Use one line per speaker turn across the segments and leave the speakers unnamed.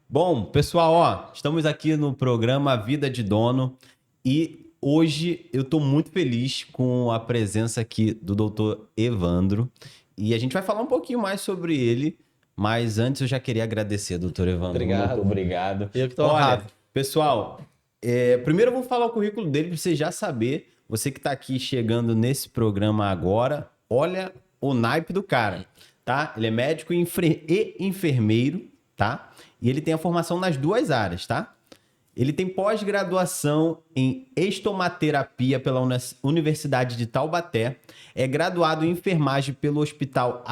Bom, pessoal, ó, estamos aqui no programa Vida de Dono e hoje eu estou muito feliz com a presença aqui do Dr. Evandro e a gente vai falar um pouquinho mais sobre ele, mas antes eu já queria agradecer, Dr. Evandro, muito
Obrigado.
obrigado.
Eu que tô
Olha,
honrado.
pessoal, primeiro eu vou falar o currículo dele para você já saber, você que está aqui chegando nesse programa agora, olha o naipe do cara, tá? Ele é médico e enfermeiro, tá? E ele tem a formação nas duas áreas, tá? Ele tem pós-graduação em estomaterapia pela Universidade de Taubaté, é graduado em enfermagem pelo Hospital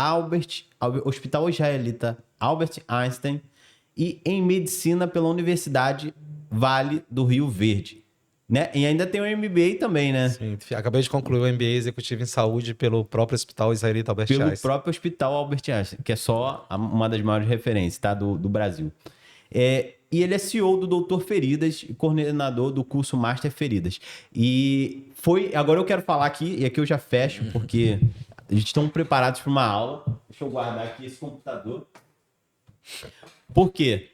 Israelita Albert Einstein e em medicina pela Universidade Vale do Rio Verde, né? E ainda tem o MBA também, né?
Sim, acabei de concluir o MBA Executivo em Saúde pelo próprio Hospital Israelita Albert
Pelo
Einstein.
próprio Hospital Albert Einstein, que é só uma das maiores referências, tá? Do Brasil. E ele é CEO do Doutor Feridas e coordenador do curso Master Feridas. E foi. Agora eu quero falar aqui, e aqui eu já fecho, porque a gente estão preparados para uma aula. Deixa eu guardar aqui esse computador. Por quê?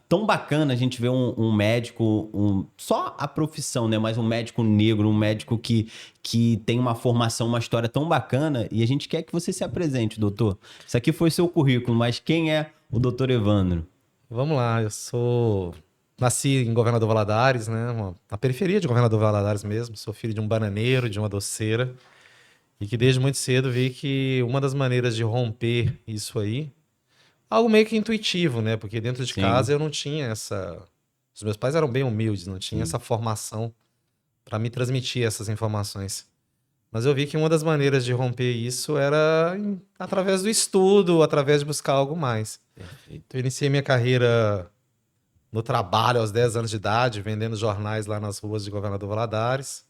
Tão bacana a gente ver um médico, só a profissão, né? Mas um médico negro, um médico que tem uma formação, uma história tão bacana. E a gente quer que você se apresente, doutor. Isso aqui foi seu currículo, mas quem é o doutor Evandro?
Vamos lá, nasci em Governador Valadares, né? Na periferia de Governador Valadares mesmo. Sou filho de um bananeiro, de uma doceira. E que desde muito cedo vi que uma das maneiras de romper isso aí, algo meio que intuitivo, né? Porque dentro de
Sim,
casa eu não tinha essa. Os meus pais eram bem humildes, não tinha
sim.
essa formação para me transmitir essas informações. Mas eu vi que uma das maneiras de romper isso era através do estudo, através de buscar algo mais.
Perfeito.
Então, eu iniciei minha carreira no trabalho aos 10 anos de idade, vendendo jornais lá nas ruas de Governador Valadares.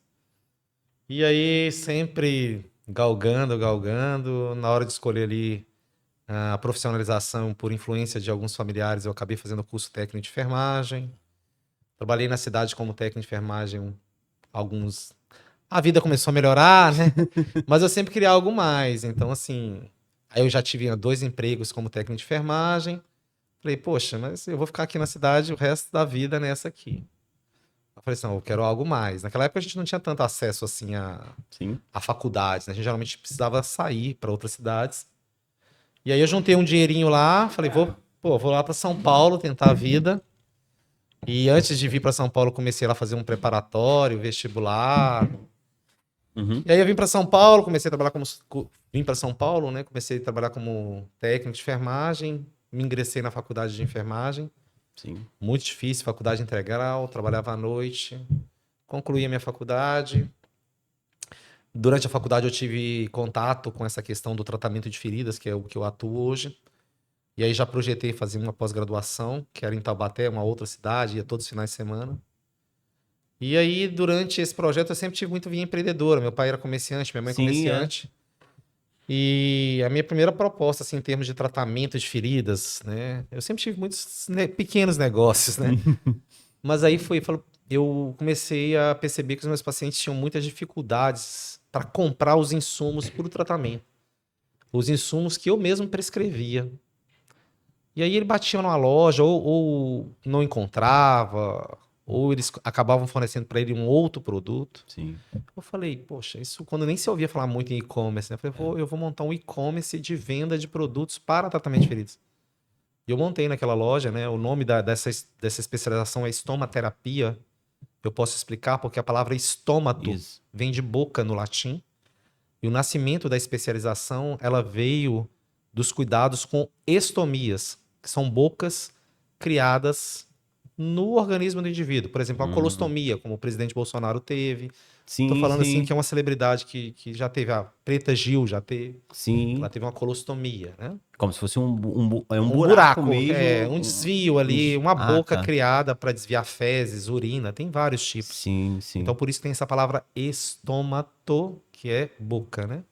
E aí, sempre galgando, galgando. Na hora de escolher ali a profissionalização por influência de alguns familiares, eu acabei fazendo curso técnico de enfermagem. Trabalhei na cidade como técnico de enfermagem alguns a vida começou a melhorar, né? Mas eu sempre queria algo mais. Então, assim, aí eu já tive 2 empregos como técnico de enfermagem. Falei, poxa, mas eu vou ficar aqui na cidade o resto da vida nessa aqui. Eu falei assim, não, eu quero algo mais. Naquela época a gente não tinha tanto acesso assim
Sim.
a faculdades, né? A gente geralmente precisava sair para outras cidades. E aí eu juntei um dinheirinho lá, falei, vou lá para São Paulo tentar a vida. E antes de vir para São Paulo, comecei lá a fazer um preparatório, vestibular.
Uhum.
E aí eu vim para São Paulo, comecei a trabalhar vim para São Paulo, né? Comecei a trabalhar como técnico de enfermagem, me ingressei na faculdade de enfermagem.
Sim.
Muito difícil, faculdade integral, trabalhava à noite. Concluí a minha faculdade. Durante a faculdade eu tive contato com essa questão do tratamento de feridas, que é o que eu atuo hoje. E aí já projetei fazer uma pós-graduação, que era em Taubaté, uma outra cidade, ia todos os finais de semana. E aí, durante esse projeto, eu sempre tive muito via empreendedora. Meu pai era comerciante, minha mãe
Sim, é.
comerciante. E a minha primeira proposta, assim, em termos de tratamento de feridas, né? Eu sempre tive muitos pequenos negócios, né? Mas aí eu comecei a perceber que os meus pacientes tinham muitas dificuldades para comprar os insumos para o tratamento. Os insumos que eu mesmo prescrevia. E aí ele batia numa loja, ou não encontrava, ou eles acabavam fornecendo para ele um outro produto.
Sim.
Eu falei, poxa, isso quando nem se ouvia falar muito em e-commerce, né? Eu falei, eu vou montar um e-commerce de venda de produtos para tratamento de feridas. E eu montei naquela loja, né? O nome dessa especialização é estomaterapia. Eu posso explicar porque a palavra estômato
Isso.
vem de boca no latim. E o nascimento da especialização, ela veio dos cuidados com estomias, que são bocas criadas no organismo do indivíduo. Por exemplo, a
Hum.
colostomia, como o presidente Bolsonaro teve. Tô
Sim,
falando assim que é
sim.
uma celebridade que já teve, a Preta Gil já teve, que ela
Sim.
teve uma colostomia, né?
Como se fosse um
Um
buraco
buraco,
mesmo.
um desvio ali, uma
Ah,
boca
tá.
criada para desviar fezes, urina, tem vários tipos.
Sim,
Então
sim.
por isso tem essa palavra estomato, que é boca, né?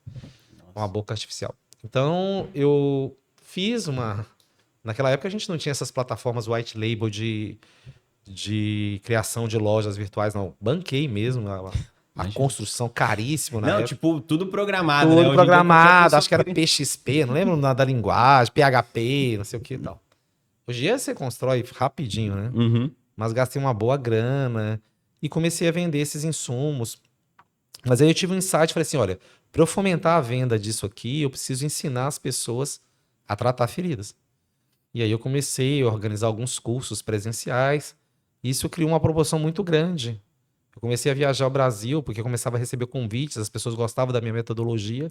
Uma
Nossa.
boca artificial. Então eu fiz uma. Naquela época a gente não tinha essas plataformas white label de criação de lojas virtuais, não. Banquei mesmo A
Imagina.
construção caríssimo, né?
Não, tipo, tudo programado, né?
Tudo
Hoje em dia,
programado,
qualquer
acho que era
pessoa
PXP, não lembro da linguagem, PHP, não sei o que e tal. Hoje em dia você constrói rapidinho, né?
Uhum.
Mas gastei uma boa grana e comecei a vender esses insumos. Mas aí eu tive um insight, falei assim, olha, para eu fomentar a venda disso aqui, eu preciso ensinar as pessoas a tratar feridas. E aí eu comecei a organizar alguns cursos presenciais. E isso criou uma proporção muito grande. Eu comecei a viajar ao Brasil, porque eu começava a receber convites, as pessoas gostavam da minha metodologia.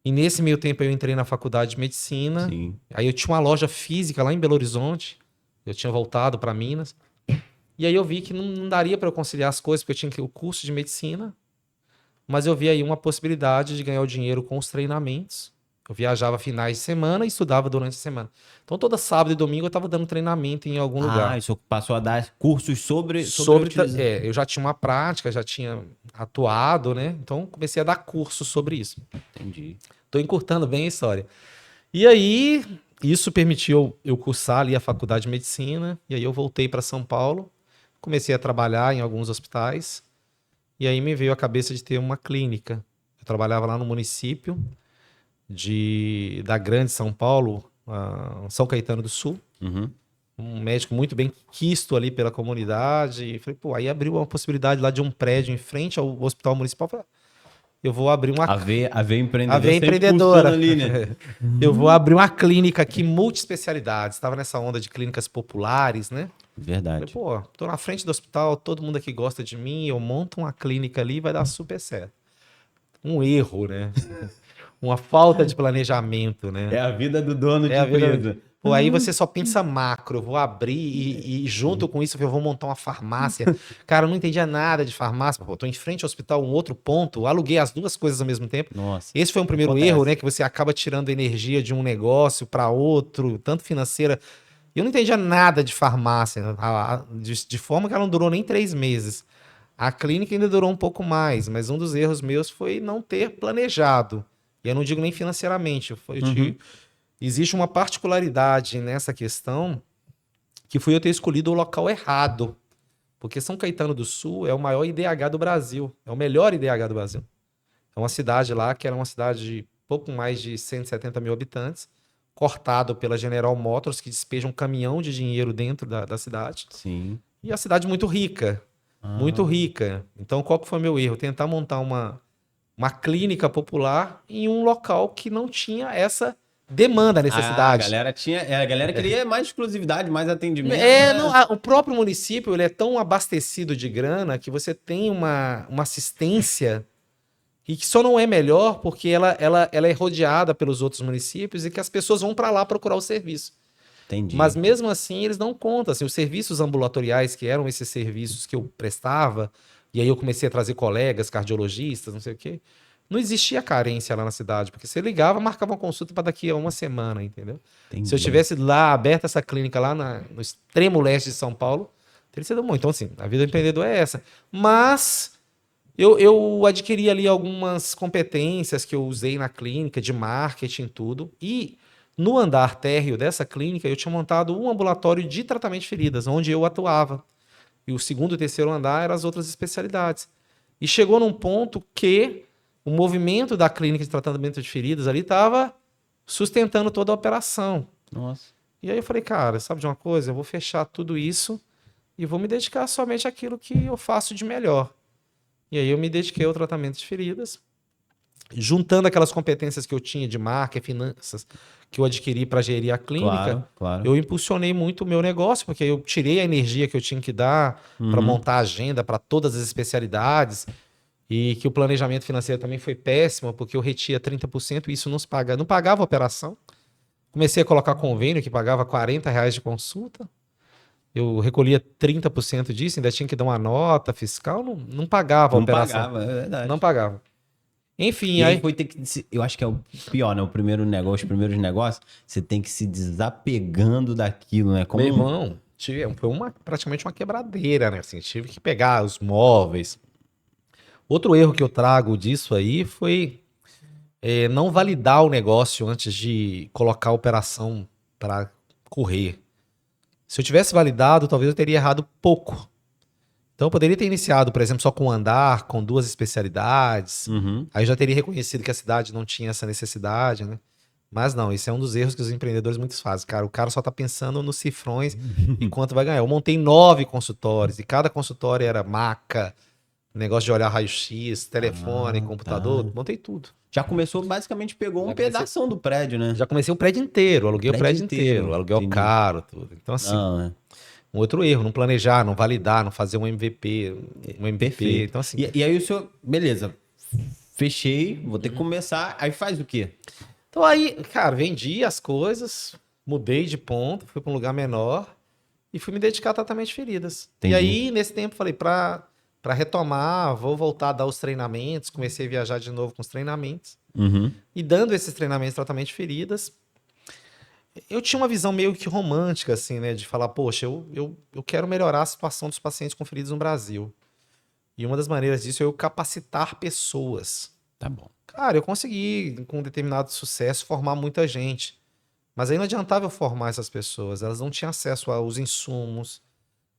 E nesse meio tempo eu entrei na faculdade de medicina.
Sim.
Aí eu tinha uma loja física lá em Belo Horizonte. Eu tinha voltado para Minas. E aí eu vi que não daria para eu conciliar as coisas, porque eu tinha o curso de medicina, mas eu vi aí uma possibilidade de ganhar o dinheiro com os treinamentos. Eu viajava finais de semana e estudava durante a semana. Então toda sábado e domingo eu estava dando treinamento em algum lugar.
Isso passou a dar cursos sobre a utilização.
Eu já tinha uma prática, já tinha atuado, né? Então comecei a dar cursos sobre isso.
Entendi.
Estou encurtando bem a história. E aí, isso permitiu eu cursar ali a faculdade de medicina. E aí eu voltei para São Paulo, comecei a trabalhar em alguns hospitais. E aí me veio a cabeça de ter uma clínica. Eu trabalhava lá no município da Grande São Paulo, São Caetano do Sul.
Uhum.
Um médico muito bem quisto ali pela comunidade. E falei, pô, aí abriu uma possibilidade lá de um prédio em frente ao Hospital Municipal. Falei, eu vou abrir uma...
A ver empreendedor
A veia
sempre
empreendedora.
pulsando ali, né?
Eu vou abrir uma clínica aqui multiespecialidades. Estava nessa onda de clínicas populares, né? Falei,
Verdade.
pô, tô na frente do hospital, todo mundo aqui gosta de mim, eu monto uma clínica ali e vai dar super certo. Um erro, né? Uma falta de planejamento, né?
É a vida do dono de
É a vida.
empresa.
Pô, aí você só pensa macro, eu vou abrir e junto com isso eu vou montar uma farmácia. Cara, eu não entendia nada de farmácia. Pô, tô em frente ao hospital, um outro ponto, aluguei as duas coisas ao mesmo tempo.
Nossa.
Esse foi um primeiro
Acontece.
erro, né? Que você acaba tirando energia de um negócio para outro, tanto financeira. Eu não entendia nada de farmácia, de forma que ela não durou nem 3 meses. A clínica ainda durou um pouco mais, mas um dos erros meus foi não ter planejado. E eu não digo nem financeiramente. Existe uma particularidade nessa questão que foi eu ter escolhido o local errado. Porque São Caetano do Sul é o maior IDH do Brasil. É o melhor IDH do Brasil. É uma cidade lá que era uma cidade de pouco mais de 170 mil habitantes, cortado pela General Motors, que despeja um caminhão de dinheiro dentro da cidade.
Sim.
E a cidade muito rica. Muito rica. Então, qual que foi o meu erro? Tentar montar uma clínica popular em um local que não tinha essa demanda, necessidade.
A galera queria mais exclusividade, mais atendimento.
O próprio município ele é tão abastecido de grana que você tem uma assistência e que só não é melhor porque ela é rodeada pelos outros municípios e que as pessoas vão para lá procurar o serviço.
Entendi.
Mas mesmo assim, eles não contam. Assim, os serviços ambulatoriais, que eram esses serviços que eu prestava, e aí eu comecei a trazer colegas, cardiologistas, não sei o quê, não existia carência lá na cidade, porque você ligava, marcava uma consulta para daqui a uma semana, entendeu?
Entendi.
Se eu tivesse lá aberta essa clínica lá no extremo leste de São Paulo, teria sido bom. Então, assim, a vida do empreendedor é essa. Mas eu adquiri ali algumas competências que eu usei na clínica, de marketing, tudo, e no andar térreo dessa clínica, eu tinha montado um ambulatório de tratamento de feridas, onde eu atuava. E o segundo e terceiro andar eram as outras especialidades. E chegou num ponto que o movimento da clínica de tratamento de feridas ali estava sustentando toda a operação.
Nossa.
E aí eu falei, cara, sabe de uma coisa? Eu vou fechar tudo isso e vou me dedicar somente àquilo que eu faço de melhor. E aí eu me dediquei ao tratamento de feridas, juntando aquelas competências que eu tinha de marca e finanças que eu adquiri para gerir a clínica,
Claro.
eu impulsionei muito o meu negócio, porque eu tirei a energia que eu tinha que dar para montar a agenda para todas as especialidades e que o planejamento financeiro também foi péssimo, porque eu retia 30% e isso não pagava a operação. Comecei a colocar convênio que pagava R$40 de consulta. Eu recolhia 30% disso, ainda tinha que dar uma nota fiscal, não pagava a operação.
Não pagava, é verdade.
Não pagava. Enfim,
E aí foi ter que... Eu acho que é o pior, né? Os primeiros negócios, você tem que se desapegando daquilo, né?
Meu irmão, foi praticamente uma quebradeira, né? Assim, tive que pegar os móveis. Outro erro que eu trago disso aí foi não validar o negócio antes de colocar a operação para correr. Se eu tivesse validado, talvez eu teria errado pouco. Então eu poderia ter iniciado, por exemplo, só com um andar, com 2 especialidades.
Uhum.
Aí eu já teria reconhecido que a cidade não tinha essa necessidade, né? Mas não, isso é um dos erros que os empreendedores muitos fazem, cara. O cara só tá pensando nos cifrões e quanto vai ganhar. Eu montei 9 consultórios e cada consultório era maca, negócio de olhar raio-x, telefone, computador,
tá.
montei tudo.
Já começou, basicamente, pegou um
Já comecei-
pedação do prédio, né?
Já comecei o prédio inteiro, aluguei o prédio inteiro, aluguel
entendi.
caro, tudo. Então assim,
Não, é.
um outro erro, não planejar, não validar, não fazer um MVP, um MVP.
Perfeito.
Então assim,
E aí o senhor, beleza, fechei, vou ter que começar, aí faz o quê?
então aí, cara, vendi as coisas, mudei de ponto, fui para um lugar menor e fui me dedicar a tratamento de feridas.
Entendi.
E aí, nesse tempo, falei, para retomar, vou voltar a dar os treinamentos, comecei a viajar de novo com os treinamentos.
Uhum.
E dando esses treinamentos de tratamento de feridas, eu tinha uma visão meio que romântica, assim, né? De falar, poxa, eu quero melhorar a situação dos pacientes com feridas no Brasil. E uma das maneiras disso é eu capacitar pessoas.
Tá bom.
Cara, eu consegui, com determinado sucesso, formar muita gente. Mas aí não adiantava eu formar essas pessoas. Elas não tinham acesso aos insumos.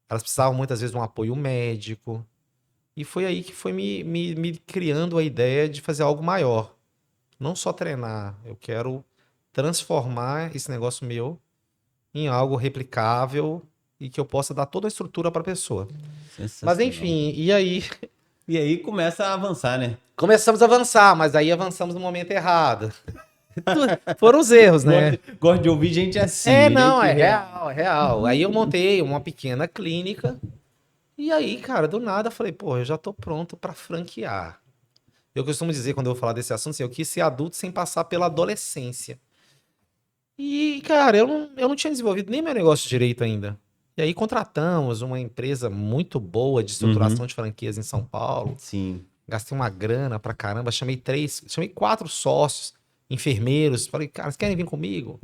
Elas precisavam muitas vezes de um apoio médico. E foi aí que foi me criando a ideia de fazer algo maior. Não só treinar. Eu quero transformar esse negócio meu em algo replicável e que eu possa dar toda a estrutura para a pessoa. Mas
Sensacional.
enfim, e aí
E aí começa a avançar, né?
começamos a avançar, mas aí avançamos no momento errado. Foram os erros, né?
Gosto de ouvir gente assim.
Não,
gente
é real, é real. Aí eu montei uma pequena clínica e aí, cara, do nada eu falei, pô, eu já tô pronto para franquear. Eu costumo dizer, quando eu vou falar desse assunto, assim, eu quis ser adulto sem passar pela adolescência. E, cara, eu não tinha desenvolvido nem meu negócio direito ainda. E aí contratamos uma empresa muito boa de estruturação de franquias em São Paulo.
Sim.
Gastei uma grana pra caramba, chamei 4 sócios, enfermeiros. Falei, cara, vocês querem vir comigo?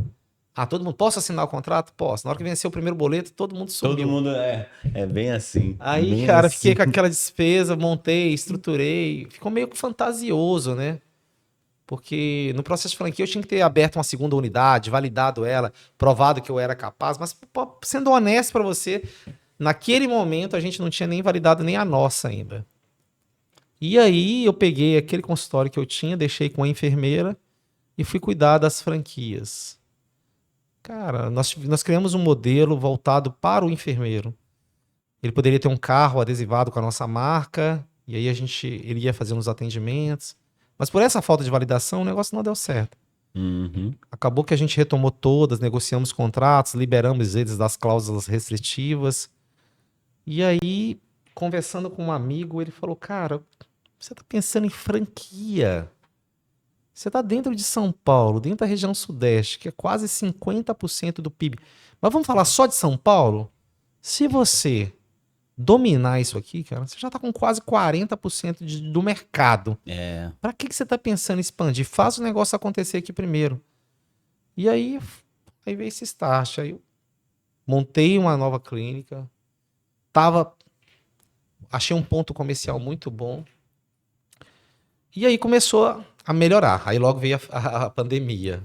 Ah, todo mundo, posso assinar o contrato? Posso. Na hora que venceu o primeiro boleto, todo mundo sumiu.
Todo mundo é bem assim.
Aí,
bem
cara,
assim.
fiquei com aquela despesa, montei, estruturei. Ficou meio que fantasioso, né? Porque no processo de franquia eu tinha que ter aberto uma segunda unidade, validado ela, provado que eu era capaz. Mas, pô, sendo honesto pra você, naquele momento a gente não tinha nem validado nem a nossa ainda. E aí eu peguei aquele consultório que eu tinha, deixei com a enfermeira e fui cuidar das franquias. Cara, nós criamos um modelo voltado para o enfermeiro. Ele poderia ter um carro adesivado com a nossa marca, e aí ele ia fazer uns atendimentos. Mas por essa falta de validação, o negócio não deu certo.
Uhum.
Acabou que a gente retomou todas, negociamos contratos, liberamos eles das cláusulas restritivas. E aí, conversando com um amigo, ele falou, cara, você tá pensando em franquia. Você tá dentro de São Paulo, dentro da região sudeste, que é quase 50% do PIB. Mas vamos falar só de São Paulo? Se você dominar isso aqui, cara, você já tá com quase 40% do mercado.
É.
Pra que você tá pensando em expandir? Faz o negócio acontecer aqui primeiro. E aí veio esse start. Aí eu montei uma nova clínica. Achei um ponto comercial muito bom. E aí começou a melhorar. Aí logo veio a pandemia.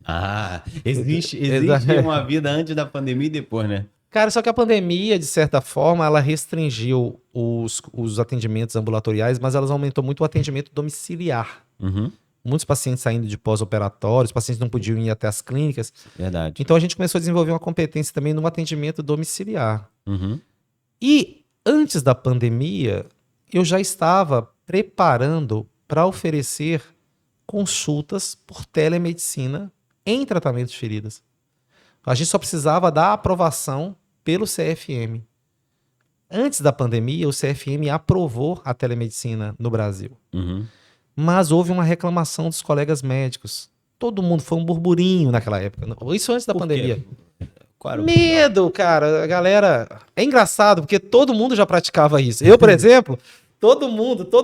Ah, existe
Exato.
uma vida antes da pandemia e depois, né?
Cara, só que a pandemia, de certa forma, ela restringiu os atendimentos ambulatoriais, mas ela aumentou muito o atendimento domiciliar.
Uhum.
Muitos pacientes saindo de pós-operatórios, pacientes não podiam ir até as clínicas.
Verdade.
Então a gente começou a desenvolver uma competência também no atendimento domiciliar.
Uhum.
E antes da pandemia, eu já estava preparando para oferecer consultas por telemedicina em tratamento de feridas. A gente só precisava da aprovação pelo CFM. Antes da pandemia, o CFM aprovou a telemedicina no Brasil.
Uhum.
Mas houve uma reclamação dos colegas médicos. Todo mundo foi um burburinho naquela época. Isso antes da
Por
pandemia.
quê? Qual era o-
Medo, cara. A galera. É engraçado, porque todo mundo já praticava isso. Eu, por exemplo, todo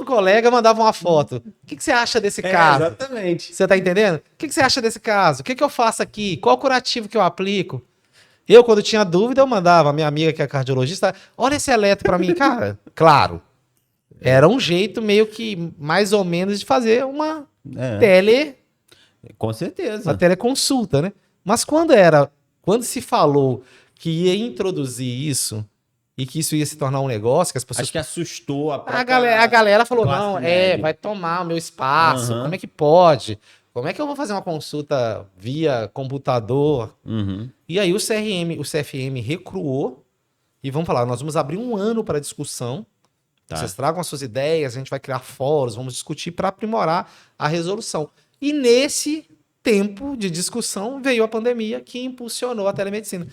colega mandava uma foto. O que você acha desse caso?
Exatamente.
Você tá entendendo? O que você acha desse caso? O que eu faço aqui? Qual curativo que eu aplico? Eu, quando tinha dúvida, eu mandava a minha amiga, que é cardiologista, olha esse eletro pra mim. Cara, claro. Era um jeito meio que, mais ou menos, de fazer uma
Com certeza.
uma teleconsulta, né? Mas quando se falou que ia introduzir isso, e que isso ia se tornar um negócio, que as pessoas...
Acho que assustou a
A
própria
galera falou,
classe
não,
média.
vai tomar o meu espaço,
Aham.
como é que pode? Como é que eu vou fazer uma consulta via computador?
Uhum.
E aí o CFM recuou e vamos falar, nós vamos abrir um ano para discussão,
Tá.
vocês tragam as suas ideias, a gente vai criar fóruns, vamos discutir para aprimorar a resolução. E nesse tempo de discussão veio a pandemia que impulsionou a telemedicina.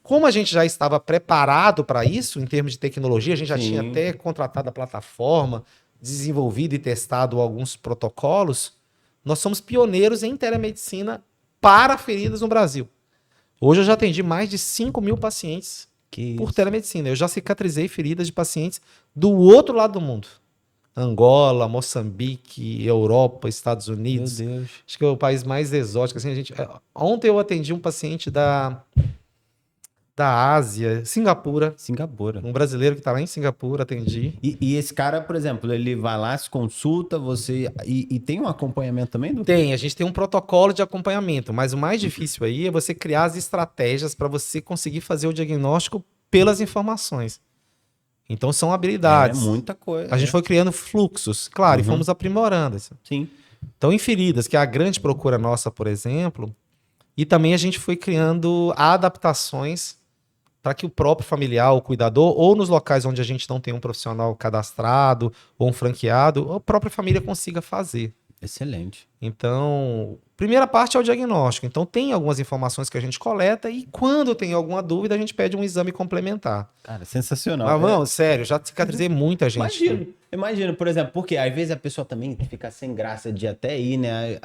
Como a gente já estava preparado para isso, em termos de tecnologia, a gente já
Sim.
tinha até contratado a plataforma, desenvolvido e testado alguns protocolos, nós somos pioneiros em telemedicina para feridas no Brasil. Hoje eu já atendi mais de 5 mil pacientes
Que
por
isso.
telemedicina. Eu já cicatrizei feridas de pacientes do outro lado do mundo. Angola, Moçambique, Europa, Estados
Meu
Unidos.
Deus.
Acho que é o país mais exótico. Assim, ontem eu atendi um paciente da Ásia, Singapura.
Singapura.
Um brasileiro que está lá em Singapura, atendi.
E esse cara, por exemplo, ele vai lá, se consulta, você. E tem um acompanhamento também do.
A gente tem um protocolo de acompanhamento, mas o mais difícil aí é você criar as estratégias para você conseguir fazer o diagnóstico pelas informações. Então são
É
habilidades.
muita coisa.
A gente foi criando fluxos, claro, e
Uhum.
fomos aprimorando.
Sim.
Então, em feridas, que é a grande procura nossa, por exemplo, e também a gente foi criando adaptações para que o próprio familiar, o cuidador, ou nos locais onde a gente não tem um profissional cadastrado ou um franqueado, a própria família consiga fazer.
Excelente.
Então, primeira parte é o diagnóstico. Então, tem algumas informações que a gente coleta e quando tem alguma dúvida, a gente pede um exame complementar.
Cara, sensacional.
Mas, não, sério, já cicatrizei muita gente.
Imagino, por exemplo, porque às vezes a pessoa também fica sem graça de até ir, né?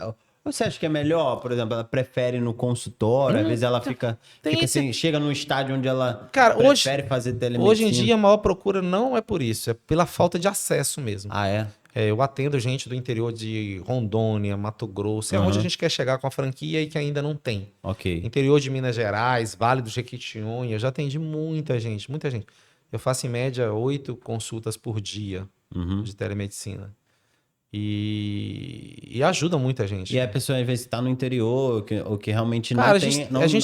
Você acha que é melhor, por exemplo, ela prefere no consultório, às vezes ela fica assim, chega num estágio onde ela
Cara,
prefere fazer telemedicina.
Hoje em dia a maior procura não é por isso, é pela falta de acesso mesmo.
Ah, é?
Eu atendo gente do interior de Rondônia, Mato Grosso, é onde a gente quer chegar com a franquia e que ainda não tem.
Ok.
Interior de Minas Gerais, Vale do Jequitinhonha, eu já atendi muita gente, muita gente. Eu faço em média 8 consultas por dia de telemedicina. E ajuda muita gente.
E a pessoa às vezes está no interior, ou que realmente
Cara,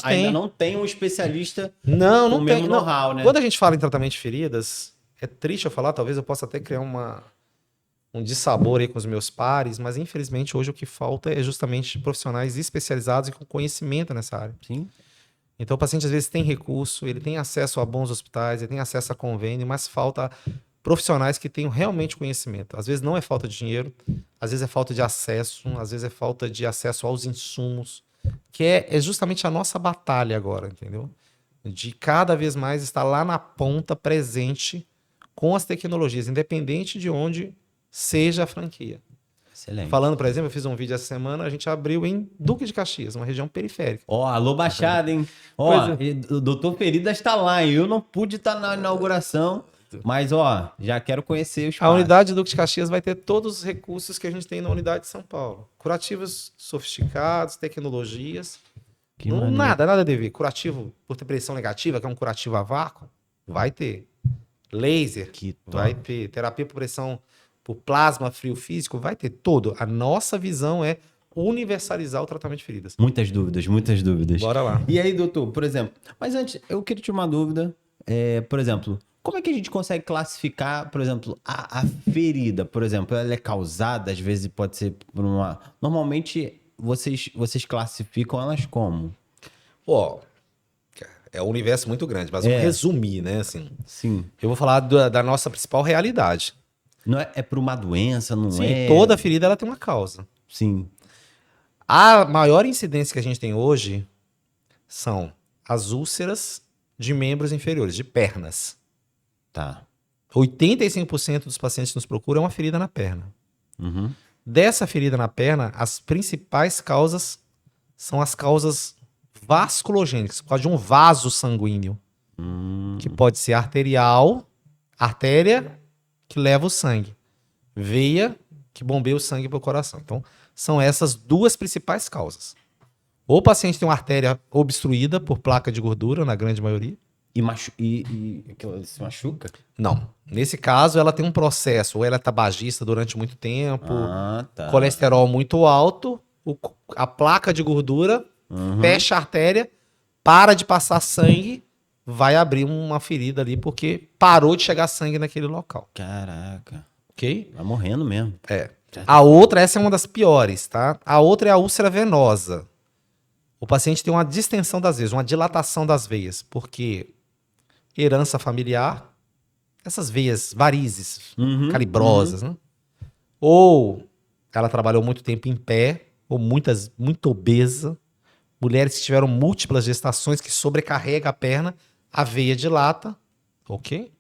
ainda não tem um especialista
não
com o
tem.
mesmo know-how, né?
Quando a gente fala em tratamento de feridas, é triste eu falar, talvez eu possa até criar um dissabor aí com os meus pares, mas infelizmente hoje o que falta é justamente profissionais especializados e com conhecimento nessa área.
Sim.
Então o paciente às vezes tem recurso, ele tem acesso a bons hospitais, ele tem acesso a convênio, mas falta profissionais que tenham realmente conhecimento. Às vezes não é falta de dinheiro, às vezes é falta de acesso, às vezes é falta de acesso aos insumos, que é justamente a nossa batalha agora, entendeu? De cada vez mais estar lá na ponta, presente com as tecnologias, independente de onde seja a franquia.
Excelente.
Falando, por exemplo, eu fiz um vídeo essa semana, a gente abriu em Duque de Caxias, uma região periférica.
Ó, alô Baixada, hein? Ó, o doutor Feridas está lá, eu não pude estar na inauguração, mas ó, já quero conhecer os
A unidade de Duque de Caxias vai ter todos os recursos que a gente tem na unidade de São Paulo. Curativos sofisticados, tecnologias. Nada a dever. Curativo por ter pressão negativa, que é um curativo a vácuo, vai ter. Laser, vai ter. Terapia por pressão por plasma frio físico, vai ter todo. A nossa visão é universalizar o tratamento de feridas.
Muitas dúvidas.
Bora lá.
E aí, doutor, por exemplo, mas antes, eu queria te uma dúvida. Por exemplo, como é que a gente consegue classificar, por exemplo, a ferida? Por exemplo, ela é causada, às vezes pode ser por uma... Normalmente, vocês classificam elas como?
É um universo muito grande, mas vamos resumir, né? Assim,
sim.
Eu vou falar da nossa principal realidade.
Não é por uma doença, não
Sim,
é?
toda ferida ela tem uma causa.
Sim.
A maior incidência que a gente tem hoje são as úlceras de membros inferiores, de pernas.
Tá.
85% dos pacientes que nos procuram é uma ferida na perna. Dessa ferida na perna, as principais causas são as causas vasculogênicas, por causa de um vaso sanguíneo, que pode ser arterial, artéria que leva o sangue, veia que bombeia o sangue para o coração. Então, são essas duas principais causas. Ou o paciente tem uma artéria obstruída por placa de gordura, na grande maioria.
E se machuca?
Não. Nesse caso, ela tem um processo, ou ela é tabagista durante muito tempo,
Tá.
colesterol muito alto, a placa de gordura fecha a artéria, para de passar sangue, vai abrir uma ferida ali porque parou de chegar sangue naquele local,
Caraca.
ok?
Vai morrendo mesmo.
A outra, essa é uma das piores, tá? A outra é a úlcera venosa. O paciente tem uma distensão das veias, uma dilatação das veias, porque herança familiar, essas veias varizes, calibrosas, né? Ou ela trabalhou muito tempo em pé, ou muito obesa. Mulheres que tiveram múltiplas gestações que sobrecarrega a perna, a veia dilata, ok?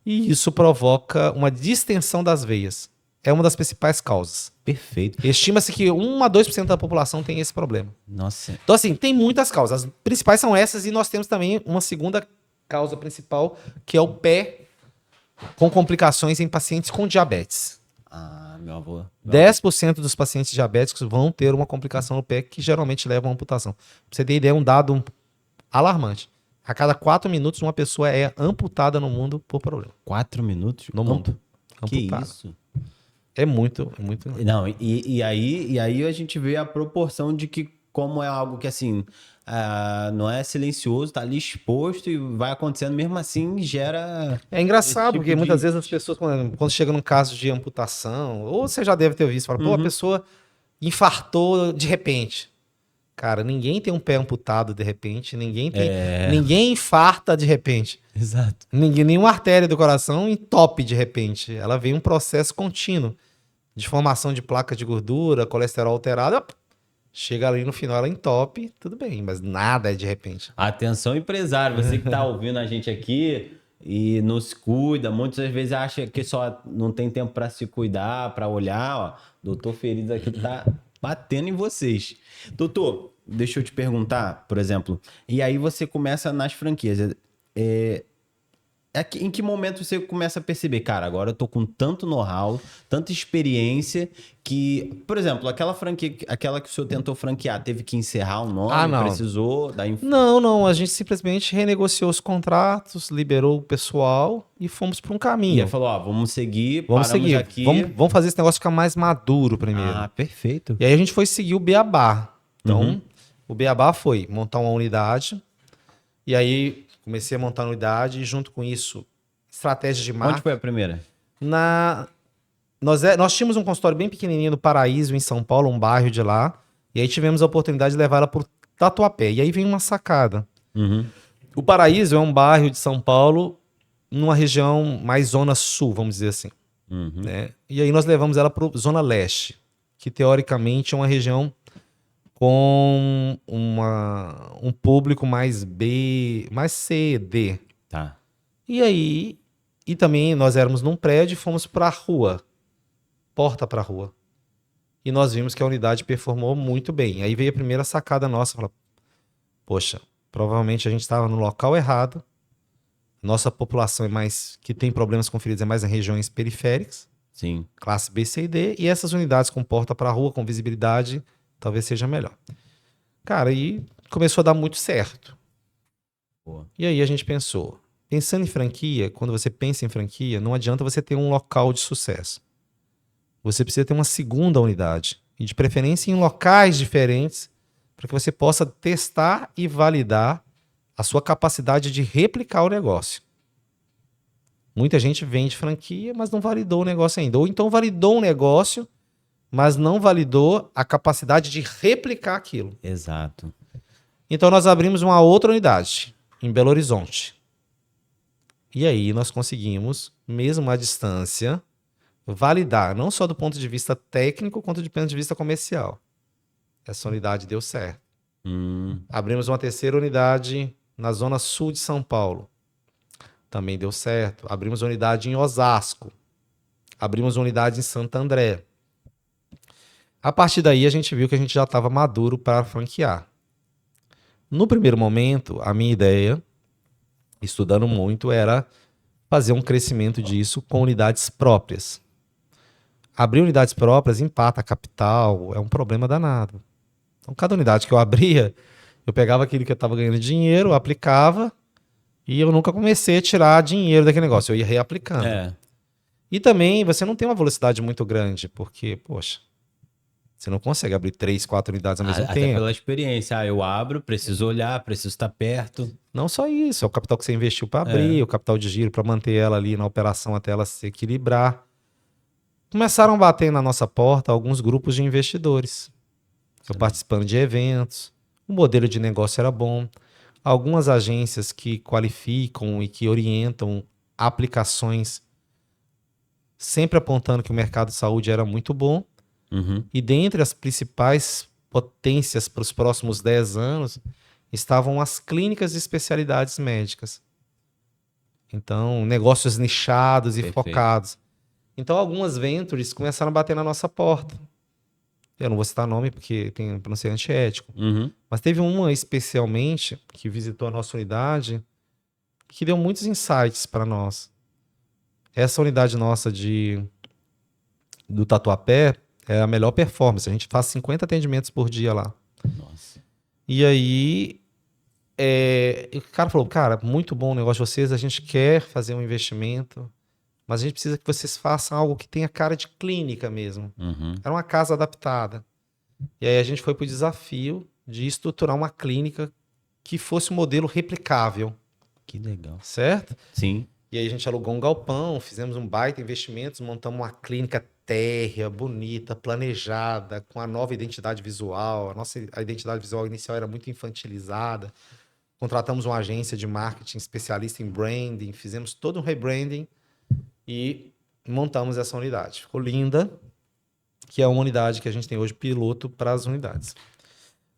E isso provoca uma distensão das veias. É uma das principais causas.
Perfeito.
Estima-se que 1 a 2% da população tem esse problema.
Nossa.
Então, assim, tem muitas causas. As principais são essas e nós temos também uma segunda causa principal, que é o pé com complicações em pacientes com diabetes.
Ah, meu avô.
10% dos pacientes diabéticos vão ter uma complicação no pé que geralmente leva a uma amputação. Pra você ter ideia, é um dado alarmante. A cada 4 minutos, uma pessoa é amputada no mundo por problema.
4 minutos?
No mundo.
Que
Amputada.
isso?
É muito, é muito.
Não, e aí a gente vê a proporção de que como é algo que, assim, não é silencioso, tá ali exposto e vai acontecendo, mesmo assim, gera...
É engraçado,
esse tipo
porque muitas vezes as pessoas, quando chegam num caso de amputação, ou você já deve ter visto, fala, pô, a pessoa infartou de repente. Cara, ninguém tem um pé amputado de repente, ninguém infarta de repente.
Exato.
Nenhuma artéria do coração entope de repente. Ela vem um processo contínuo de formação de placa de gordura, colesterol alterado. Chega ali no final, ela entope, tudo bem, mas nada é de repente.
Atenção, empresário, você que tá ouvindo a gente aqui e não se cuida, muitas vezes acha que só não tem tempo para se cuidar, para olhar, ó. Doutor Feridas aqui tá batendo em vocês. Doutor, deixa eu te perguntar, por exemplo, e aí você começa nas franquias. Em que momento você começa a perceber, cara, agora eu tô com tanto know-how, tanta experiência que, por exemplo, aquela franquia, aquela que o senhor tentou franquear, teve que encerrar o nome,
não.
precisou dar...
Não, a gente simplesmente renegociou os contratos, liberou o pessoal e fomos para um caminho.
E aí falou, ó, vamos seguir,
Vamos
paramos
seguir,
aqui.
vamos fazer esse negócio ficar mais maduro primeiro.
Ah, perfeito.
E aí a gente foi seguir o beabá. Então, o beabá foi montar uma unidade, e aí comecei a montar a unidade e junto com isso, estratégia de marketing.
Onde foi a primeira?
Nós tínhamos um consultório bem pequenininho no Paraíso, em São Paulo, um bairro de lá, e aí tivemos a oportunidade de levar ela para o Tatuapé. E aí vem uma sacada. O Paraíso é um bairro de São Paulo, numa região mais zona sul, vamos dizer assim. Né? E aí nós levamos ela para a zona leste, que teoricamente é uma região com um público mais B, mais C, D.
Tá.
E aí, e também nós éramos num prédio e fomos para a rua, porta para a rua. E nós vimos que a unidade performou muito bem. Aí veio a primeira sacada nossa, falar, poxa, provavelmente a gente estava no local errado. Nossa população que tem problemas com feridas é mais em regiões periféricas.
Sim.
Classe B, C e D. E essas unidades com porta para a rua, com visibilidade, talvez seja melhor. Cara, e começou a dar muito certo.
Boa.
E aí a gente pensou, pensando em franquia, quando você pensa em franquia, não adianta você ter um local de sucesso. Você precisa ter uma segunda unidade. E de preferência em locais diferentes, para que você possa testar e validar a sua capacidade de replicar o negócio. Muita gente vende franquia, mas não validou o negócio ainda. Ou então validou um negócio, mas não validou a capacidade de replicar aquilo.
Exato.
Então nós abrimos uma outra unidade em Belo Horizonte. E aí nós conseguimos, mesmo à distância, validar, não só do ponto de vista técnico, quanto do ponto de vista comercial. Essa unidade deu certo. Abrimos uma terceira unidade na zona sul de São Paulo. Também deu certo. Abrimos uma unidade em Osasco. Abrimos uma unidade em Santo André. A partir daí, a gente viu que a gente já estava maduro para franquear. No primeiro momento, a minha ideia, estudando muito, era fazer um crescimento disso com unidades próprias. Abrir unidades próprias empata a capital, é um problema danado. Então, cada unidade que eu abria, eu pegava aquilo que eu estava ganhando dinheiro, aplicava, e eu nunca comecei a tirar dinheiro daquele negócio, eu ia reaplicando. E também, você não tem uma velocidade muito grande, porque, poxa, Você não consegue abrir 3, 4 unidades ao mesmo
Até
tempo.
pela experiência. Eu abro, preciso olhar, preciso estar perto.
Não só isso, é o capital que você investiu para abrir, o capital de giro para manter ela ali na operação até ela se equilibrar. Começaram a bater na nossa porta alguns grupos de investidores. Eu participando de eventos, o modelo de negócio era bom. Algumas agências que qualificam e que orientam aplicações, sempre apontando que o mercado de saúde era muito bom. E dentre as principais potências para os próximos 10 anos estavam as clínicas de especialidades médicas. Então, negócios nichados e focados. Então, algumas ventures começaram a bater na nossa porta. Eu não vou citar nome porque para não ser antiético. Mas teve uma especialmente que visitou a nossa unidade que deu muitos insights para nós. Essa unidade nossa do Tatuapé é a melhor performance. A gente faz 50 atendimentos por dia lá.
Nossa.
E aí, o cara falou, cara, muito bom o negócio de vocês, a gente quer fazer um investimento, mas a gente precisa que vocês façam algo que tenha cara de clínica mesmo. Era uma casa adaptada. E aí a gente foi pro desafio de estruturar uma clínica que fosse um modelo replicável.
Que legal.
Certo?
Sim.
E aí a gente alugou um galpão, fizemos um baita investimento, montamos uma clínica térrea, bonita, planejada, com a nova identidade visual. A identidade visual inicial era muito infantilizada. Contratamos uma agência de marketing especialista em branding, fizemos todo um rebranding e montamos essa unidade. Ficou linda, que é uma unidade que a gente tem hoje piloto para as unidades.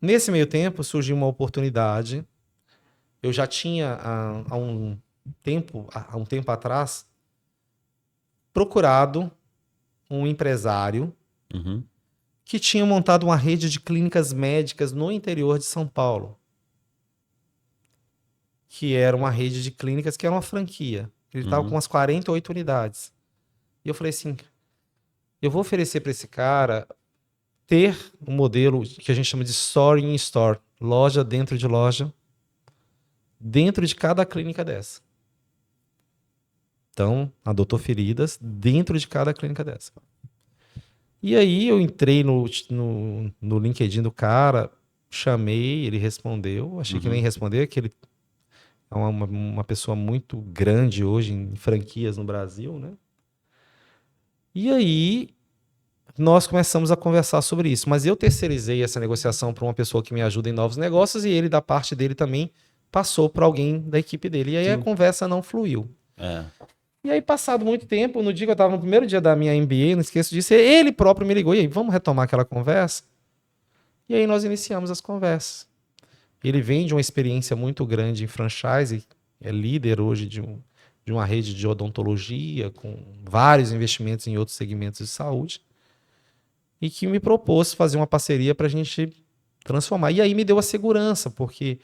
Nesse meio tempo, surgiu uma oportunidade. Eu já tinha, há um tempo atrás, procurado um empresário que tinha montado uma rede de clínicas médicas no interior de São Paulo, que era uma rede de clínicas que era uma franquia. Ele estava com umas 48 unidades. E eu falei assim, eu vou oferecer para esse cara ter um modelo que a gente chama de store in store, loja dentro de loja, dentro de cada clínica dessa. Então, adotou feridas dentro de cada clínica dessa. E aí eu entrei no LinkedIn do cara, chamei, ele respondeu, achei que nem responder, que ele é uma pessoa muito grande hoje em franquias no Brasil, né? E aí nós começamos a conversar sobre isso, mas eu terceirizei essa negociação para uma pessoa que me ajuda em novos negócios e ele, da parte dele também, passou para alguém da equipe dele. E aí a conversa não fluiu. E aí, passado muito tempo, no dia que eu estava no primeiro dia da minha MBA, não esqueço disso, ele próprio me ligou, e aí, vamos retomar aquela conversa? E aí nós iniciamos as conversas. Ele vem de uma experiência muito grande em franchise, é líder hoje de uma rede de odontologia, com vários investimentos em outros segmentos de saúde, e que me propôs fazer uma parceria para a gente transformar. E aí me deu a segurança, porque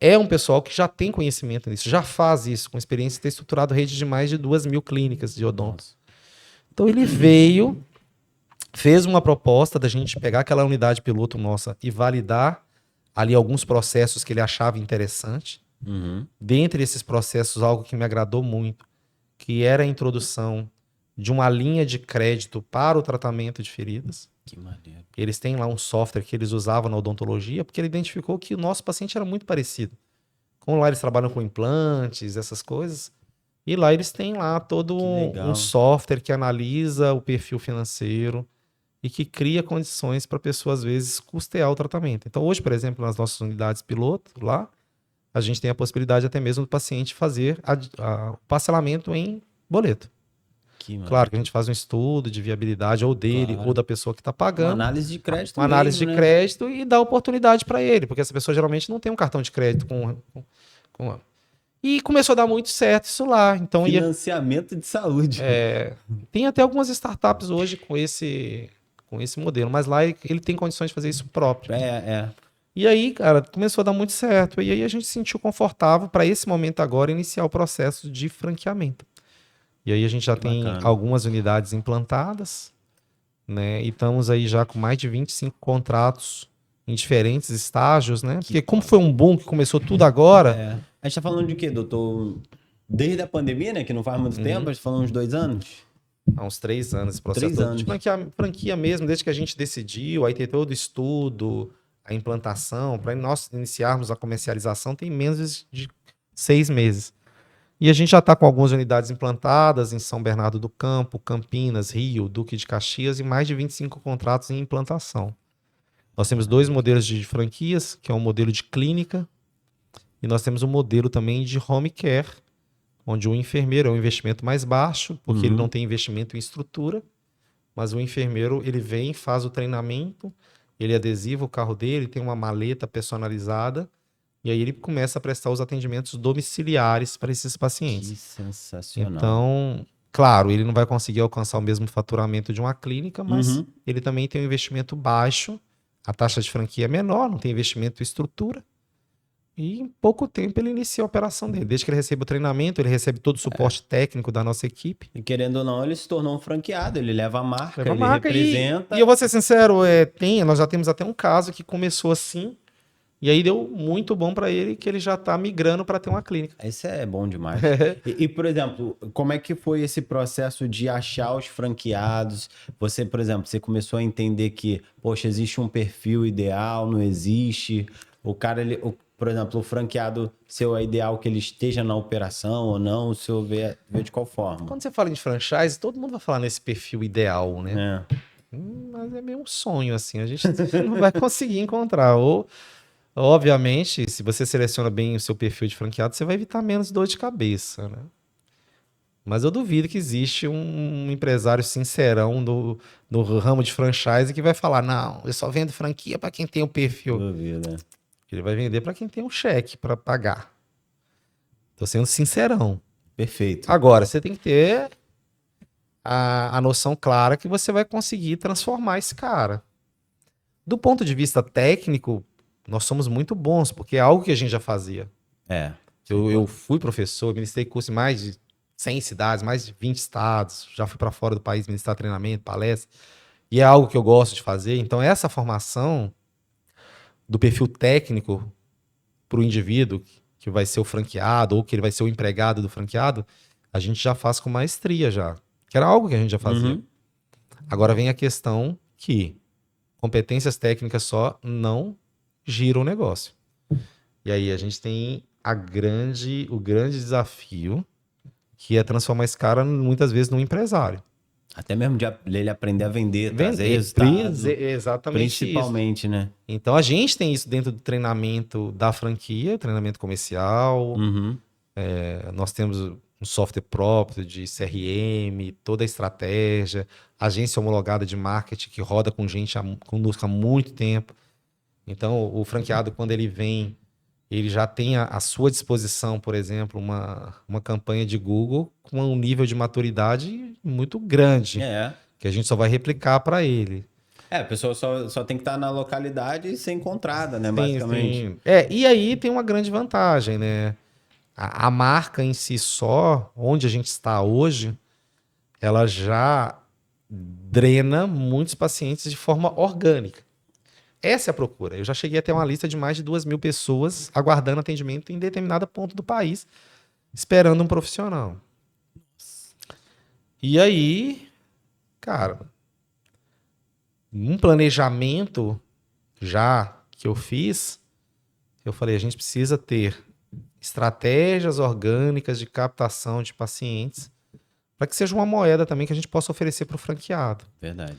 é um pessoal que já tem conhecimento nisso, já faz isso, com experiência de ter estruturado rede de mais de 2.000 clínicas de odonto. Então ele veio, fez uma proposta da gente pegar aquela unidade piloto nossa e validar ali alguns processos que ele achava interessante. Dentre esses processos, algo que me agradou muito, que era a introdução de uma linha de crédito para o tratamento de feridas.
Que maneiro.
Eles têm lá um software que eles usavam na odontologia, porque ele identificou que o nosso paciente era muito parecido. Como lá eles trabalham com implantes, essas coisas, e lá eles têm lá todo um software que analisa o perfil financeiro e que cria condições para a pessoa, às vezes, custear o tratamento. Então, hoje, por exemplo, nas nossas unidades piloto, lá, a gente tem a possibilidade até mesmo do paciente fazer o parcelamento em boleto. Claro que a gente faz um estudo de viabilidade ou dele ou da pessoa que está pagando.
Uma análise de crédito.
Uma análise de crédito e dá oportunidade para ele, porque essa pessoa geralmente não tem um cartão de crédito E começou a dar muito certo isso lá. Então,
financiamento de saúde.
Tem até algumas startups hoje com esse modelo, mas lá ele tem condições de fazer isso próprio. E aí, cara, começou a dar muito certo. E aí a gente se sentiu confortável para esse momento agora iniciar o processo de franqueamento. E aí a gente já tem algumas unidades implantadas, né? E estamos aí já com mais de 25 contratos em diferentes estágios, né? Porque como foi um boom que começou tudo agora...
A gente tá falando de quê, doutor? Desde a pandemia, né? Que não faz muito tempo, a gente tá falando uns 2 anos?
há uns 3 anos esse processo
3
todo.
anos.
De franquia mesmo, desde que a gente decidiu, aí tem todo o estudo, a implantação, para nós iniciarmos a comercialização, tem menos de 6 meses. E a gente já está com algumas unidades implantadas em São Bernardo do Campo, Campinas, Rio, Duque de Caxias e mais de 25 contratos em implantação. Nós temos 2 modelos de franquias, que é um modelo de clínica, e nós temos um modelo também de home care, onde o enfermeiro é um investimento mais baixo, porque ele não tem investimento em estrutura, mas o enfermeiro ele vem, faz o treinamento, ele adesiva o carro dele, tem uma maleta personalizada, e aí ele começa a prestar os atendimentos domiciliares para esses
Que
pacientes.
sensacional.
Então, claro, ele não vai conseguir alcançar o mesmo faturamento de uma clínica, mas ele também tem um investimento baixo, a taxa de franquia é menor, não tem investimento em estrutura, e em pouco tempo ele inicia a operação dele. Desde que ele recebe o treinamento, ele recebe todo o suporte técnico da nossa equipe.
E querendo ou não, ele se tornou um franqueado, ele leva a marca,
Leva a
ele
marca
representa.
e eu vou ser sincero, nós já temos até um caso que começou assim, e aí deu muito bom para ele, que ele já está migrando para ter uma clínica.
Isso é bom demais. Por exemplo, como é que foi esse processo de achar os franqueados? Você, por exemplo, você começou a entender que, poxa, existe um perfil ideal, não existe? O cara, por exemplo, o franqueado seu é ideal que ele esteja na operação ou não? O seu vê de qual forma?
Quando você fala em franchise, todo mundo vai falar nesse perfil ideal, né?
É.
Mas é meio um sonho, assim, a gente não vai conseguir encontrar. Ou, obviamente, se você seleciona bem o seu perfil de franqueado, você vai evitar menos dor de cabeça, né? Mas eu duvido que existe um empresário sincerão no ramo de franchise que vai falar, não, eu só vendo franquia para quem tem o perfil.
Dúvida.
Ele vai vender para quem tem um cheque para pagar. Tô sendo sincerão.
Perfeito.
Agora, você tem que ter a noção clara que você vai conseguir transformar esse cara. Do ponto de vista técnico, nós somos muito bons, porque é algo que a gente já fazia.
É.
Eu fui professor, ministrei curso em mais de 100 cidades, mais de 20 estados, já fui para fora do país ministrar treinamento, palestra, e é algo que eu gosto de fazer. Então, essa formação do perfil técnico para o indivíduo que vai ser o franqueado ou que ele vai ser o empregado do franqueado, a gente já faz com maestria já, que era algo que a gente já fazia. Agora vem a questão que competências técnicas só não giram o negócio. E aí a gente tem o grande desafio, que é transformar esse cara muitas vezes num empresário.
Até mesmo de ele aprender a vender, trazer resultados.
Exatamente
Principalmente,
isso.
né?
Então a gente tem isso dentro do treinamento da franquia, treinamento comercial. Nós temos um software próprio de CRM, toda a estratégia, agência homologada de marketing que roda com gente conosco há muito tempo. Então o franqueado, quando ele vem, ele já tem à sua disposição, por exemplo, uma campanha de Google com um nível de maturidade muito grande, que a gente só vai replicar para ele.
A pessoa só tem que estar na localidade e ser encontrada, né, basicamente.
Sim. E aí tem uma grande vantagem, né? A marca em si só, onde a gente está hoje, ela já drena muitos pacientes de forma orgânica. Essa é a procura. Eu já cheguei a ter uma lista de mais de 2.000 pessoas aguardando atendimento em determinado ponto do país, esperando um profissional. E aí, cara, um planejamento já que eu fiz, eu falei, a gente precisa ter estratégias orgânicas de captação de pacientes para que seja uma moeda também que a gente possa oferecer para o franqueado.
Verdade.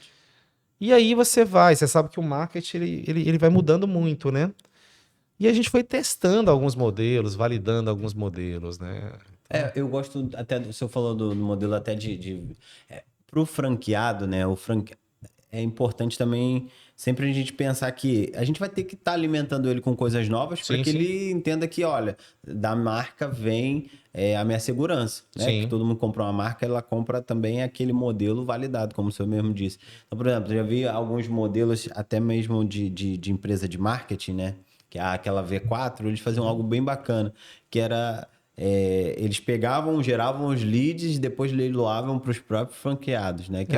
E aí você sabe que o marketing ele vai mudando muito, né? E a gente foi testando alguns modelos, validando alguns modelos, né?
Eu gosto até, o senhor falou do modelo até para o franqueado, né? É importante também sempre a gente pensar que a gente vai ter que estar alimentando ele com coisas novas para que ele entenda que, olha, da marca vem a minha segurança, né? Que todo mundo compra uma marca, ela compra também aquele modelo validado, como o senhor mesmo disse. Então, por exemplo, eu já vi alguns modelos até mesmo de empresa de marketing, né? Que é aquela V4, eles faziam algo bem bacana, que era... eles pegavam, geravam os leads e depois leiloavam para os próprios franqueados, né? Que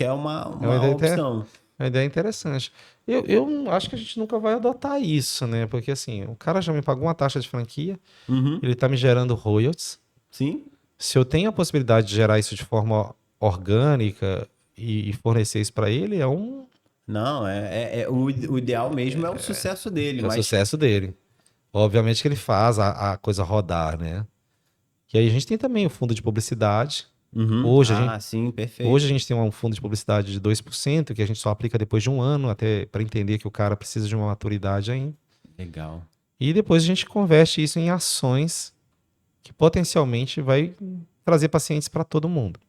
é uma opção.
Uma ideia interessante. Eu acho que a gente nunca vai adotar isso, né? Porque assim, o cara já me pagou uma taxa de franquia, ele tá me gerando royalties.
Sim.
Se eu tenho a possibilidade de gerar isso de forma orgânica e fornecer isso para ele é um
Não, o ideal mesmo é o sucesso dele,
é o
mas
sucesso dele. Obviamente que ele faz a coisa rodar, né? E aí a gente tem também o fundo de publicidade.
Uhum.
Hoje a gente,
Sim, perfeito.
hoje a gente tem um fundo de publicidade de 2% que a gente só aplica depois de um ano, até para entender que o cara precisa de uma maturidade ainda.
Legal.
E depois a gente converte isso em ações que potencialmente vai trazer pacientes para todo mundo.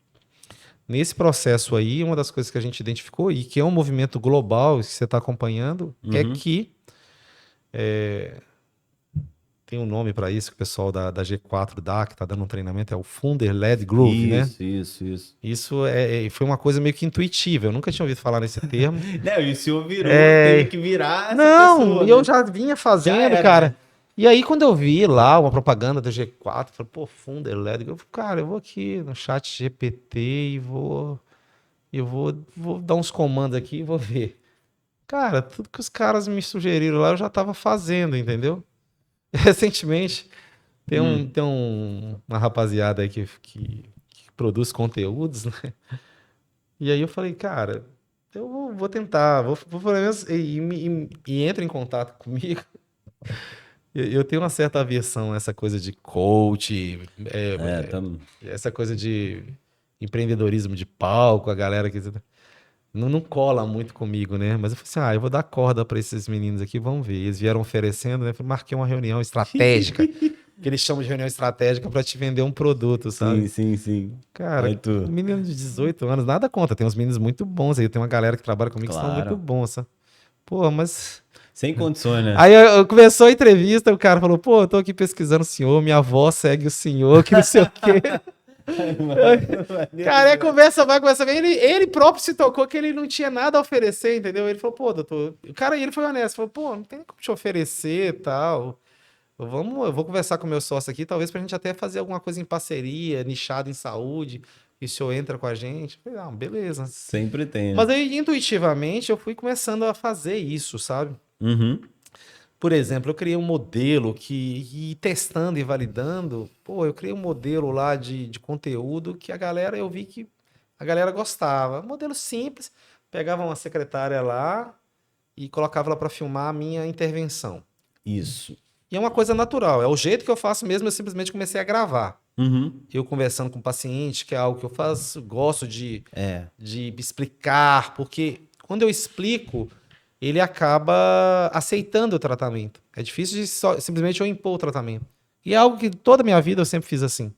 Nesse processo aí, uma das coisas que a gente identificou, e que é um movimento global que você está acompanhando, é
Uhum.
que tem um nome para isso que o pessoal da G4 dá, que está dando um treinamento, é o Funder-Led Growth, né?
Isso.
Isso foi uma coisa meio que intuitiva. Eu nunca tinha ouvido falar nesse termo.
Não, e o senhor virou,
É,
teve que virar essa
Não,
pessoa,
e eu
né?
já vinha
Já
fazendo,
era,
cara.
né?
E aí, quando eu vi lá uma propaganda da G4, eu falei, pô, Funder-Led, eu falei, cara, eu vou aqui no chat GPT e vou dar uns comandos aqui e vou ver. Cara, tudo que os caras me sugeriram lá, eu já tava fazendo, entendeu? Recentemente, uma rapaziada aí que produz conteúdos, né? E aí eu falei, cara, eu vou tentar, vou pelo menos, e entra em contato comigo. Eu tenho uma certa aversão a essa coisa de coach, essa coisa de empreendedorismo de palco, a galera que não cola muito comigo, né? Mas eu falei assim, eu vou dar corda para esses meninos aqui, vamos ver. Eles vieram oferecendo, né? Eu marquei uma reunião estratégica, que eles chamam de reunião estratégica para te vender um produto, sabe?
Sim.
Cara,
Aí tu,
menino de 18 anos, nada contra. Tem uns meninos muito bons aí. Tem uma galera que trabalha comigo que são muito
claro.
bons, sabe? Pô, mas.
Sem condições, né?
Aí começou a entrevista, o cara falou: pô, eu tô aqui pesquisando o senhor, minha avó segue o senhor, que não sei o quê. Cara, a conversa vai, conversa vem. Ele próprio se tocou que ele não tinha nada a oferecer, entendeu? Ele falou: pô, doutor. O cara, ele foi honesto, falou: pô, não tem como te oferecer e tal. Eu vou conversar com o meu sócio aqui, talvez pra gente até fazer alguma coisa em parceria, nichado em saúde, e o senhor entra com a gente. Eu falei, beleza.
Sempre tem,
Mas
né?
aí, intuitivamente, eu fui começando a fazer isso, sabe?
Uhum.
Por exemplo, eu criei um modelo e testando e validando, pô, eu criei um modelo lá de conteúdo que eu vi que a galera gostava. Modelo simples, pegava uma secretária lá e colocava ela para filmar a minha intervenção.
Isso.
E é uma coisa natural, é o jeito que eu faço mesmo, eu simplesmente comecei a gravar.
Uhum.
Eu conversando com o paciente, que é algo que eu faço, gosto de
É.
explicar, porque quando eu explico, ele acaba aceitando o tratamento. É difícil de simplesmente eu impor o tratamento. E é algo que toda a minha vida eu sempre fiz assim.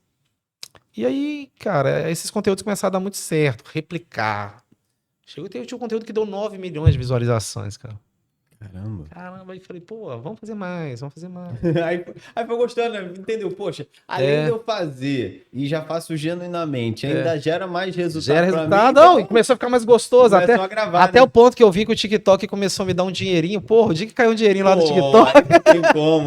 E aí, cara, esses conteúdos começaram a dar muito certo, replicar. Eu tinha um conteúdo que deu 9 milhões de visualizações, cara. Caramba, aí falei, pô, vamos fazer mais.
Aí foi gostando, né? Entendeu? Poxa, além de eu fazer e já faço genuinamente, ainda gera mais resultado
Gera
pra
resultado,
mim.
não, e começou a ficar mais gostoso.
Começou a gravar,
Até
né?
o ponto que eu vi que o TikTok começou a me dar um dinheirinho. Porra, o dia que caiu um dinheirinho lá do
Pô,
TikTok.
aí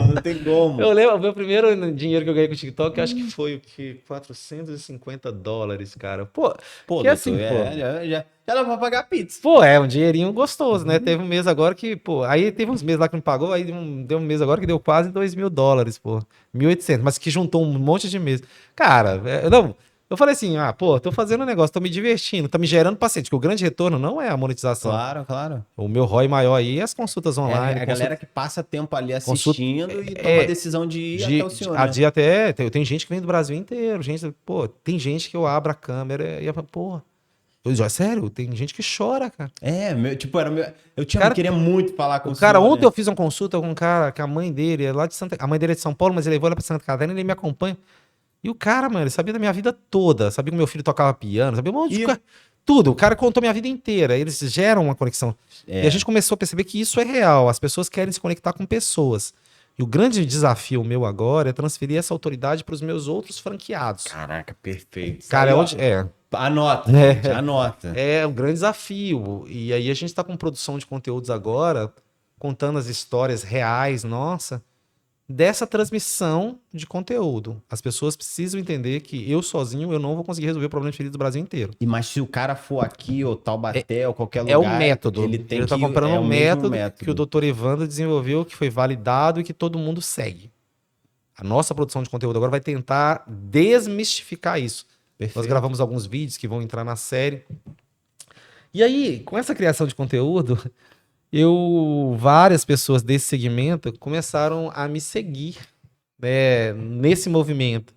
não tem como.
Eu lembro, o meu primeiro dinheiro que eu ganhei com o TikTok, eu acho que foi o quê? $450, cara. Pô,
Pô,
que assim,
doutor,
pô.
já dá pra pagar pizza.
Pô, é um dinheirinho gostoso, né? Teve um mês agora que, pô, aí teve uns meses lá que não pagou, aí deu um mês agora que deu quase $2.000, pô. 1.800, mas que juntou um monte de meses. Cara, não, eu falei assim, pô, tô fazendo um negócio, tô me divertindo, tá me gerando paciente, porque o grande retorno não é a monetização.
Claro.
O meu ROI maior aí é as consultas online.
É a galera que passa tempo ali
consulta,
assistindo e toma a decisão de ir até o senhor, né?
Tem gente que vem do Brasil inteiro, tem gente que eu abro a câmera e pô, sério, tem gente que chora, cara.
Eu queria muito falar com o
Cara,
senhor,
ontem
né?
eu fiz uma consulta com um cara, que a mãe dele é lá de a mãe dele é de São Paulo, mas ele levou ela pra Santa Catarina e ele me acompanha. E o cara, mano, ele sabia da minha vida toda, sabia que meu filho tocava piano, sabia um monte de coisa. Tudo, o cara contou minha vida inteira, eles geram uma conexão. E a gente começou a perceber que isso é real, as pessoas querem se conectar com pessoas. E o grande desafio meu agora é transferir essa autoridade para os meus outros franqueados.
Caraca, perfeito.
Cara,
Anota, gente, anota.
É um grande desafio. E aí a gente está com produção de conteúdos agora, contando as histórias reais, nossa, dessa transmissão de conteúdo. As pessoas precisam entender que eu sozinho eu não vou conseguir resolver o problema de feridos do Brasil inteiro.
Mas se o cara for aqui, ou Taubaté, ou qualquer lugar...
É um método.
Ele tem
tá
que...
comprando
o
um
mesmo
método que o Dr. Evandro desenvolveu, que foi validado e que todo mundo segue. A nossa produção de conteúdo agora vai tentar desmistificar isso.
Perfeito.
Nós gravamos alguns vídeos que vão entrar na série. E aí, com essa criação de conteúdo, várias pessoas desse segmento começaram a me seguir, né, nesse movimento.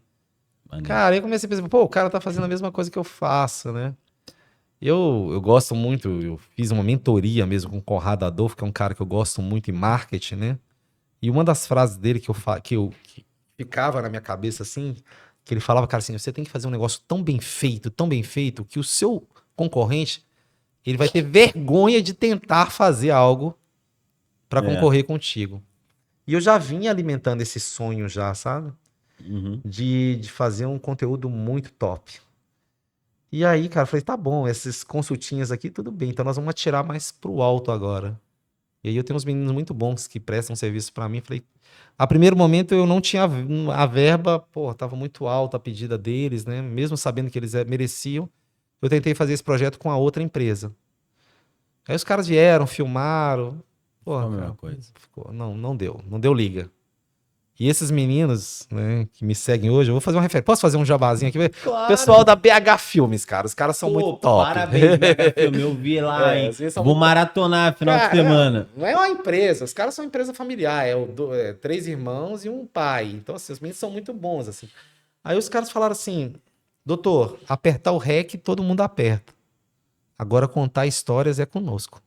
Maneiro.
Cara, eu comecei a pensar, pô, o cara tá fazendo a mesma coisa que eu faço, né? Eu gosto muito, eu fiz uma mentoria mesmo com o Conrado Adolfo, que é um cara que eu gosto muito em marketing, né? E uma das frases dele que ficava na minha cabeça assim, que ele falava, cara, assim, você tem que fazer um negócio tão bem feito, que o seu concorrente, ele vai ter vergonha de tentar fazer algo para concorrer contigo. E eu já vinha alimentando esse sonho já, sabe?
Uhum.
De fazer um conteúdo muito top. E aí, cara, eu falei, tá bom, essas consultinhas aqui, tudo bem, então nós vamos atirar mais pro alto agora. E aí eu tenho uns meninos muito bons que prestam serviço pra mim, falei, a primeiro momento eu não tinha a verba, pô, tava muito alta a pedida deles, né, mesmo sabendo que eles mereciam, eu tentei fazer esse projeto com a outra empresa. Aí os caras vieram, filmaram, pô,
Foi a mesma
cara,
coisa.
não deu liga. E esses meninos, né, que me seguem hoje, eu vou fazer uma referência. Posso fazer um jabazinho aqui?
Claro.
Pessoal da BH Filmes, cara. Os caras são muito top.
Parabéns, BH Filme. Eu vi lá, hein?
vocês são
Vou
muito
maratonar final de
Cara,
semana.
não é uma empresa. Os caras são uma empresa familiar. É 3 irmãos e um pai. Então, assim, os meninos são muito bons, assim. Aí os caras falaram assim, doutor, apertar o REC todo mundo aperta. Agora contar histórias é conosco.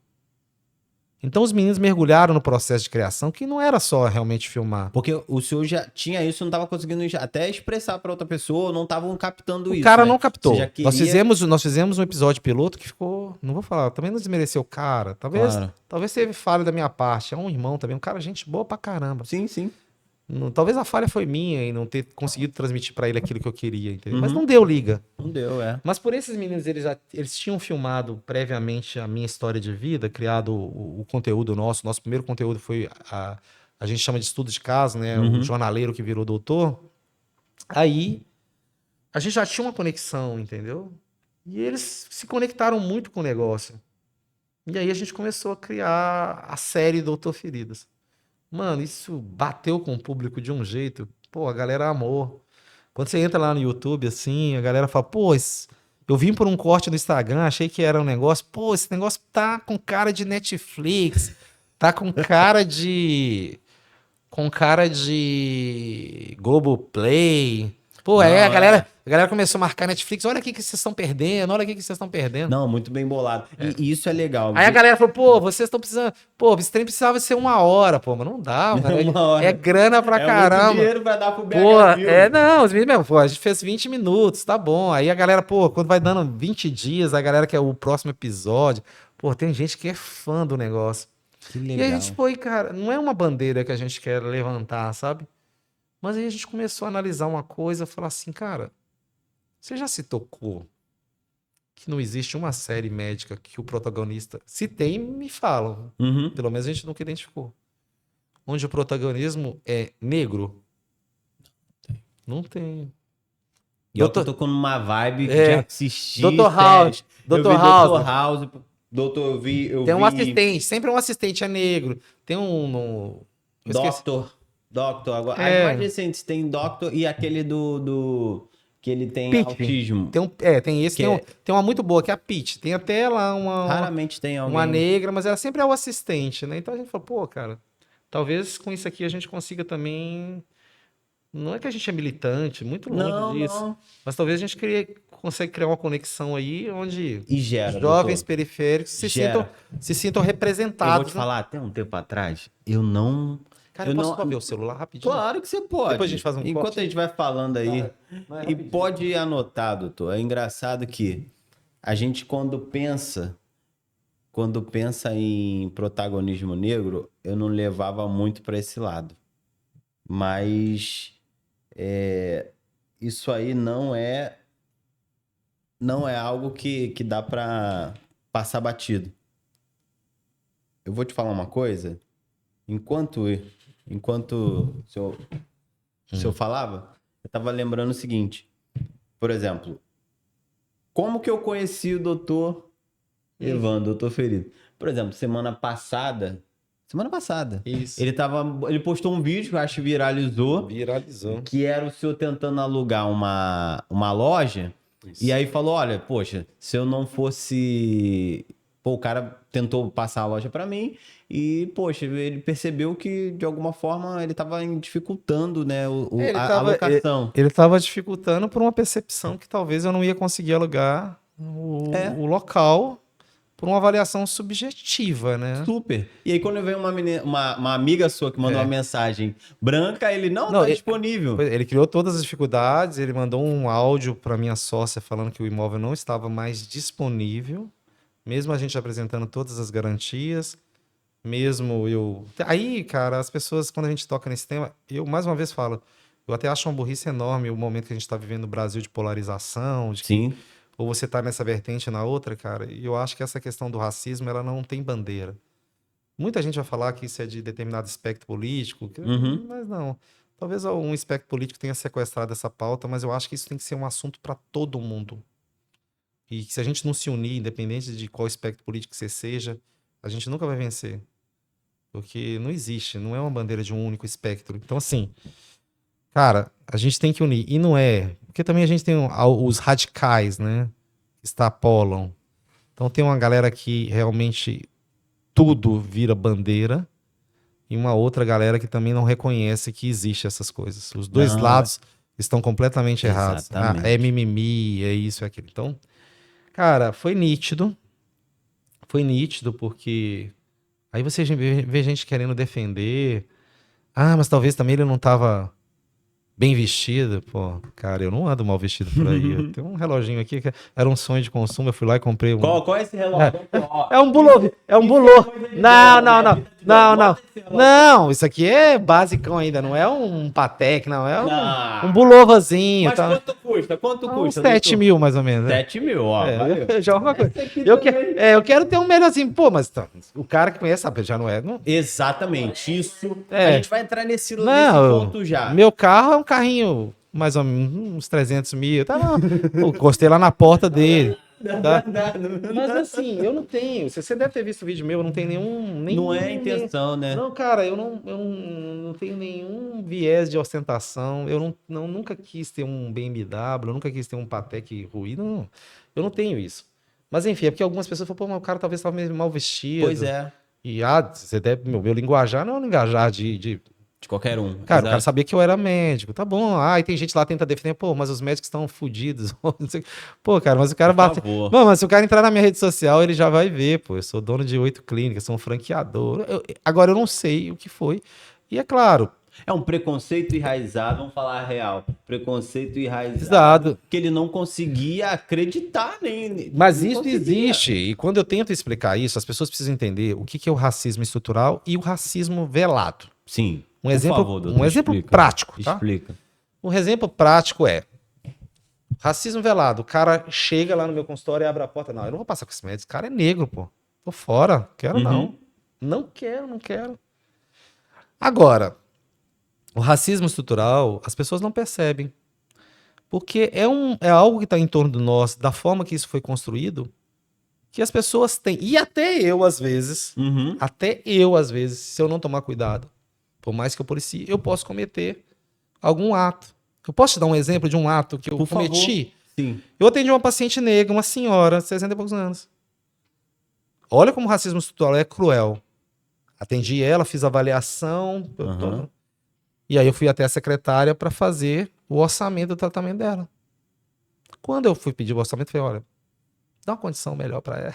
Então os meninos mergulharam no processo de criação, que não era só realmente filmar.
Porque o senhor já tinha isso, não estava conseguindo até expressar para outra pessoa, não estavam captando isso.
O cara
né?
não captou.
Você já queria...
Nós fizemos um episódio piloto que ficou. Não vou falar, também não desmereceu o cara.
Claro.
Talvez teve falha da minha parte. É um irmão também, um cara, gente boa pra caramba.
Sim, sim.
Talvez a falha foi minha em não ter conseguido transmitir pra ele aquilo que eu queria, entendeu? Mas
Uhum.
não deu liga.
Não deu, é.
Mas por esses meninos, eles tinham filmado previamente a minha história de vida, criado o conteúdo nosso. Nosso primeiro conteúdo foi a gente chama de estudo de caso, né?
Uhum.
O jornaleiro que virou doutor. Aí a gente já tinha uma conexão, entendeu? E eles se conectaram muito com o negócio. E aí a gente começou a criar a série Doutor Feridas. Mano, isso bateu com o público de um jeito. Pô, a galera amou. Quando você entra lá no YouTube, assim, a galera fala, pô, eu vim por um corte no Instagram, achei que era um negócio. Pô, esse negócio tá com cara de Netflix, tá com cara de... Globoplay. Pô, aí a galera começou a marcar Netflix. Olha o que vocês estão perdendo, olha o que vocês estão perdendo.
Não, muito bem bolado. E isso é legal.
Aí a galera falou, pô, vocês estão precisando... Pô, esse trem precisava ser 1 hora, pô, mas não dá, mano.
Uma hora.
É grana pra
É
caramba.
muito dinheiro pra dar pro BH
Pô,
Filme.
não, os meninos mesmo, pô, a gente fez 20 minutos, tá bom. Aí a galera, pô, quando vai dando 20 dias, a galera quer o próximo episódio. Pô, tem gente que é fã do negócio.
Que
E
legal.
a gente foi, cara, não é uma bandeira que a gente quer levantar, sabe? Mas aí a gente começou a analisar uma coisa, falar assim, cara, você já se tocou que não existe uma série médica que o protagonista, se tem, me falam.
Uhum.
Pelo menos a gente nunca identificou. Onde o protagonismo é negro? Não tem.
E eu tô com uma vibe
É.
de assistir.
Dr.
séries.
House.
Eu
Dr.
vi
House.
Dr. House. Eu
Tem um
vi
assistente, sempre um assistente é negro. Tem um. Eu esqueci.
Doctor. Agora,
É.
as mais recentes tem Doctor e aquele do que ele tem
Pete.
autismo.
Tem esse,
Que
tem uma muito boa, que é a Peach. Tem até lá
Raramente tem alguém.
uma negra, mas ela sempre é o assistente, né? Então a gente falou, pô, cara, talvez com isso aqui a gente consiga também. Não é que a gente é militante, muito longe disso.
Não.
Mas talvez a gente consiga criar uma conexão aí onde
E gera,
jovens
doutor.
periféricos se
Gera.
sintam
Eu
representados.
vou te falar, até um tempo atrás, eu não...
Cara, eu posso só ver o celular rapidinho?
Claro que você pode.
Depois a gente faz um
Enquanto
corte.
a gente vai falando aí.
Vai
E
rapidinho.
pode anotar, doutor. É engraçado que a gente, quando pensa em protagonismo negro, eu não levava muito para esse lado. Mas isso aí não é algo que dá para passar batido. Eu vou te falar uma coisa. Enquanto o senhor falava, eu tava lembrando o seguinte. Por exemplo, como que eu conheci o doutor Evandro, doutor Ferido? Por exemplo, semana passada,
Isso.
ele postou um vídeo que eu acho que viralizou,
Viralizou.
que era o senhor tentando alugar uma loja E aí falou, olha, poxa, se eu não fosse... Pô, o cara tentou passar a loja pra mim e, poxa, ele percebeu que, de alguma forma, ele tava dificultando, né,
Ele
a
tava,
locação.
ele tava dificultando por uma percepção que talvez eu não ia conseguir alugar
É.
o local por uma avaliação subjetiva, né?
Super. E aí, quando veio uma amiga sua que mandou uma mensagem branca, ele não
Não,
tá disponível.
ele criou todas as dificuldades, ele mandou um áudio para minha sócia falando que o imóvel não estava mais disponível, mesmo a gente apresentando todas as garantias, mesmo eu... Aí, cara, as pessoas, quando a gente toca nesse tema, eu mais uma vez falo, eu até acho uma burrice enorme o momento que a gente está vivendo no Brasil de polarização, de que
Sim.
ou você tá nessa vertente ou na outra, cara, e eu acho que essa questão do racismo, ela não tem bandeira. Muita gente vai falar que isso é de determinado espectro político,
Uhum.
mas não. Talvez um espectro político tenha sequestrado essa pauta, mas eu acho que isso tem que ser um assunto para todo mundo. E que se a gente não se unir, independente de qual espectro político você seja, a gente nunca vai vencer. Porque não existe, não é uma bandeira de um único espectro. Então, assim, cara, a gente tem que unir. E não é. Porque também a gente tem os radicais, né? Que extrapolam. Então tem uma galera que realmente tudo vira bandeira e uma outra galera que também não reconhece que existe essas coisas. Os dois
Não,
lados estão completamente errados. Ah,
exatamente.
é mimimi, é isso, é aquilo. Então, cara, foi nítido. Foi nítido porque aí você vê gente querendo defender. Ah, mas talvez também ele não estava bem vestido. Pô, cara, eu não ando mal vestido por aí. Eu tenho um reloginho aqui que era um sonho de consumo. Eu fui lá e comprei um.
Qual é esse relógio? Ó,
É um bulô. É um
isso
bulô.
coisa de
Não,
dono,
não,
né?
não.
Vida de
Não,
dono.
não.
Bota esse relógio.
Não, isso aqui é basicão ainda. Não é um Patek, não. É um
Não.
bulovazinho.
Mas
Tá?
quanto custa? Quanto
Uns
custa,
7
doutor?
mil, mais ou menos. Né?
7.000, ó. Valeu.
Já é uma coisa.
Esse aqui
Eu,
também.
eu quero ter um melhorzinho. Pô, mas tá, o cara que conhece sabe, já não é. Não,
Exatamente. Isso. A
É.
gente vai entrar nesse
não,
ponto já.
meu carro é um carrinho mais ou menos uns 300 mil. Tá, não. Eu encostei lá na porta dele. Tá? Mas assim, eu não tenho. Você deve ter visto o vídeo meu, eu não tenho
Não é a intenção, né?
Não, cara, eu não tenho nenhum viés de ostentação. Eu nunca quis ter um BMW, eu nunca quis ter um Patek ruído. Não, eu não tenho isso. Mas enfim, é porque algumas pessoas falam, pô, mas o cara talvez estava meio mal vestido.
Pois é.
E você deve. Meu linguajar não é um linguajar de
De qualquer um.
Cara, o cara
Exato.
sabia que eu era médico. Tá bom. Ah, e tem gente lá que tenta defender. Pô, mas os médicos estão fodidos. Pô, cara, mas o cara
Por
bate.
favor.
Mano, mas se o cara entrar na minha rede social, ele já vai ver, pô. Eu sou dono de 8 clínicas, sou um franqueador. Agora eu não sei o que foi. E é claro,
É um preconceito enraizado, vamos falar a real. Preconceito enraizado.
Exato.
Que ele não conseguia acreditar nem.
mas
não
isso
conseguia.
existe. E quando eu tento explicar isso, as pessoas precisam entender o que é o racismo estrutural e o racismo velado.
Sim.
Um
por
exemplo,
favor, doutor,
um exemplo
explica.
prático, tá?
Explica.
Um exemplo prático é racismo velado. O cara chega lá no meu consultório e abre a porta. Não, eu não vou passar com esse médico. Esse cara é negro, pô. Tô fora. Quero não.
Uhum.
Não quero, não quero. Agora, o racismo estrutural, as pessoas não percebem. Porque é algo que está em torno de nós, da forma que isso foi construído, que as pessoas têm. E até eu, às vezes,
Uhum.
se eu não tomar cuidado, por mais que eu policie, eu posso cometer algum ato. Eu posso te dar um exemplo de um ato que eu
Por favor.
cometi?
Sim.
Eu atendi uma paciente negra, uma senhora, 60 e poucos anos. Olha como o racismo estrutural é cruel. Atendi ela, fiz avaliação.
Aham.
E aí eu fui até a secretária para fazer o orçamento do tratamento dela. Quando eu fui pedir o orçamento, eu falei, olha, dá uma condição melhor para ela.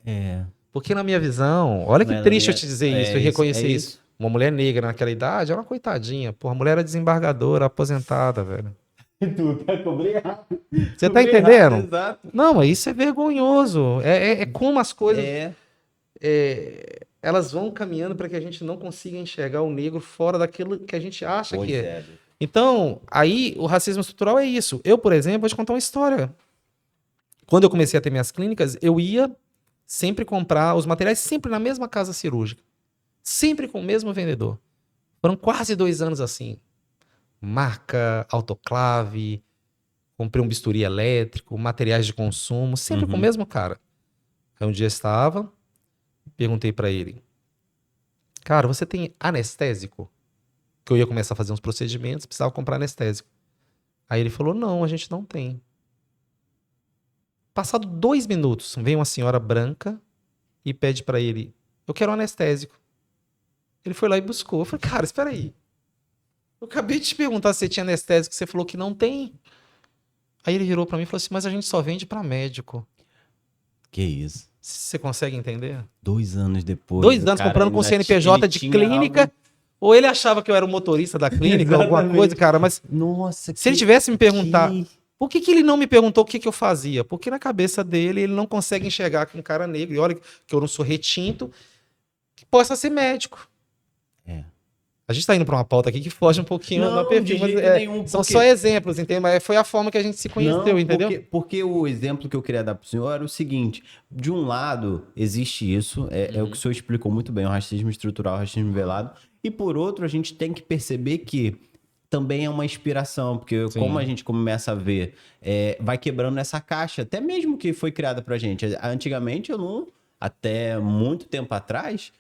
É.
Porque na minha visão, olha que
Mas
triste
na
eu te dizer
minha-
isso
é
e reconhecer
é
isso. Uma mulher negra naquela idade é uma coitadinha. Porra, a mulher era desembargadora, aposentada, velho.
Tu tá cobrindo.
Você tá entendendo?
Exato.
Não, mas isso é vergonhoso. É como as coisas elas vão caminhando para que a gente não consiga enxergar o negro fora daquilo que a gente acha
Pois
que é.
é.
Então, aí o racismo estrutural é isso. Eu, por exemplo, vou te contar uma história. Quando eu comecei a ter minhas clínicas, eu ia sempre comprar os materiais sempre na mesma casa cirúrgica. Sempre com o mesmo vendedor. Foram quase 2 anos assim. Marca, autoclave, comprei um bisturi elétrico, materiais de consumo, sempre com o
Uhum.
mesmo cara. Aí um dia eu estava, perguntei pra ele, cara, você tem anestésico? Que eu ia começar a fazer uns procedimentos, precisava comprar anestésico. Aí ele falou, não, a gente não tem. Passado 2 minutos, vem uma senhora branca e pede pra ele, eu quero um anestésico. Ele foi lá e buscou. Eu falei, cara, espera aí. Eu acabei de te perguntar se você tinha anestésico, você falou que não tem. Aí ele virou pra mim e falou assim, mas a gente só vende pra médico.
Que isso.
Você consegue entender?
2 anos depois,
2
o
anos
cara
comprando com
ainda
CNPJ
ele
de
tinha
clínica,
algo-
ou ele achava que eu era o motorista da clínica, alguma
Exatamente.
coisa, cara, mas
Nossa,
se ele tivesse me perguntar, por que ele não me perguntou o que que eu fazia? Porque na cabeça dele, ele não consegue enxergar que um cara negro, e olha que eu não sou retinto, que possa ser médico.
É.
A gente tá indo para uma pauta aqui que foge um pouquinho do
Não,
perfil,
de
mas
jeito nenhum,
são
porque...
só exemplos, entende? Mas foi a forma que a gente se conheceu,
Não,
entendeu?
porque o exemplo que eu queria dar para o senhor era o seguinte: de um lado, existe isso, é o que o senhor explicou muito bem, o racismo estrutural, o racismo velado, e por outro, a gente tem que perceber que também é uma inspiração, porque como a
Sim.
gente começa a ver, vai quebrando essa caixa, até mesmo que foi criada pra gente. Antigamente, eu não, até muito tempo atrás,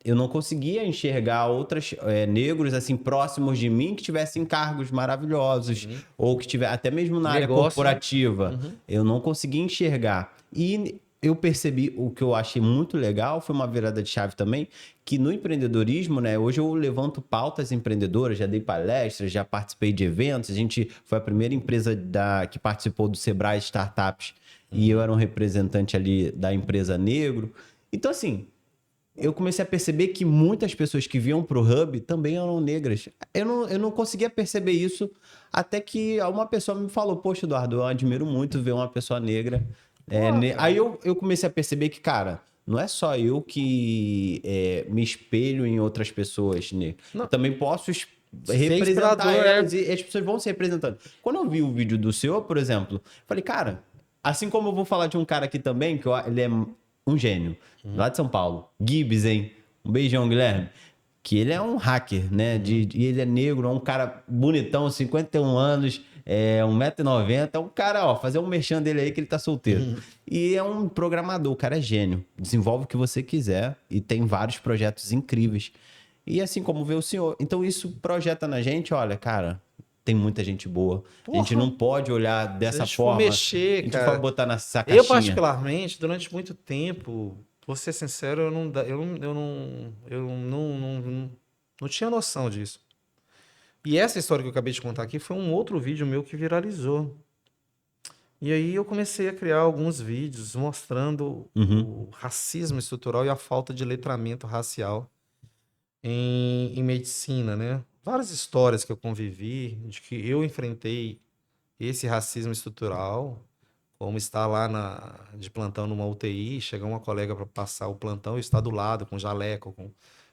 eu não conseguia enxergar outros negros assim próximos de mim que tivessem cargos maravilhosos ou que tiver até mesmo na área
Negócio, né?
corporativa. Eu não conseguia enxergar. E eu percebi, o que eu achei muito legal foi uma virada de chave também, que no empreendedorismo, né, hoje eu levanto pautas empreendedoras, já dei palestras, já participei de eventos, a gente foi a primeira empresa que participou do Sebrae Startups e eu era um representante ali da empresa negro. Então, assim, eu comecei a perceber que muitas pessoas que vinham pro Hub também eram negras. Eu não conseguia perceber isso até que uma pessoa me falou, poxa, Eduardo, eu admiro muito ver uma pessoa negra.
Pô, cara.
Aí eu comecei a perceber que, cara, não é só eu que me espelho em outras pessoas, né?
Não,
Eu também posso
ser
representar
inspirador
elas e as pessoas vão se representando. Quando eu vi o vídeo do senhor, por exemplo, falei, cara, assim como eu vou falar de um cara aqui também, ele é um gênio, lá de São Paulo, Gibbs, hein? Um beijão, Guilherme. Que ele é um hacker, né? E ele é negro, é um cara bonitão, 51 anos, 1,90 m. É um cara, ó, fazer um merchan dele aí que ele tá solteiro. E é um programador, o cara é gênio. Desenvolve o que você quiser e tem vários projetos incríveis. E assim como vê o senhor. Então isso projeta na gente, olha, cara, tem muita gente boa. A gente
porra,
não pode olhar
se a
dessa
gente for
forma. A
mexer,
gente vai
cara.
botar nessa
Eu,
caixinha.
particularmente, durante muito tempo, vou ser sincero, eu não tinha noção disso. E essa história que eu acabei de contar aqui foi um outro vídeo meu que viralizou. E aí eu comecei a criar alguns vídeos mostrando
Uhum.
o racismo estrutural e a falta de letramento racial em medicina, né? Várias histórias que eu convivi, de que eu enfrentei esse racismo estrutural, como estar lá de plantão numa UTI, chegar uma colega para passar o plantão e estar do lado com jaleco,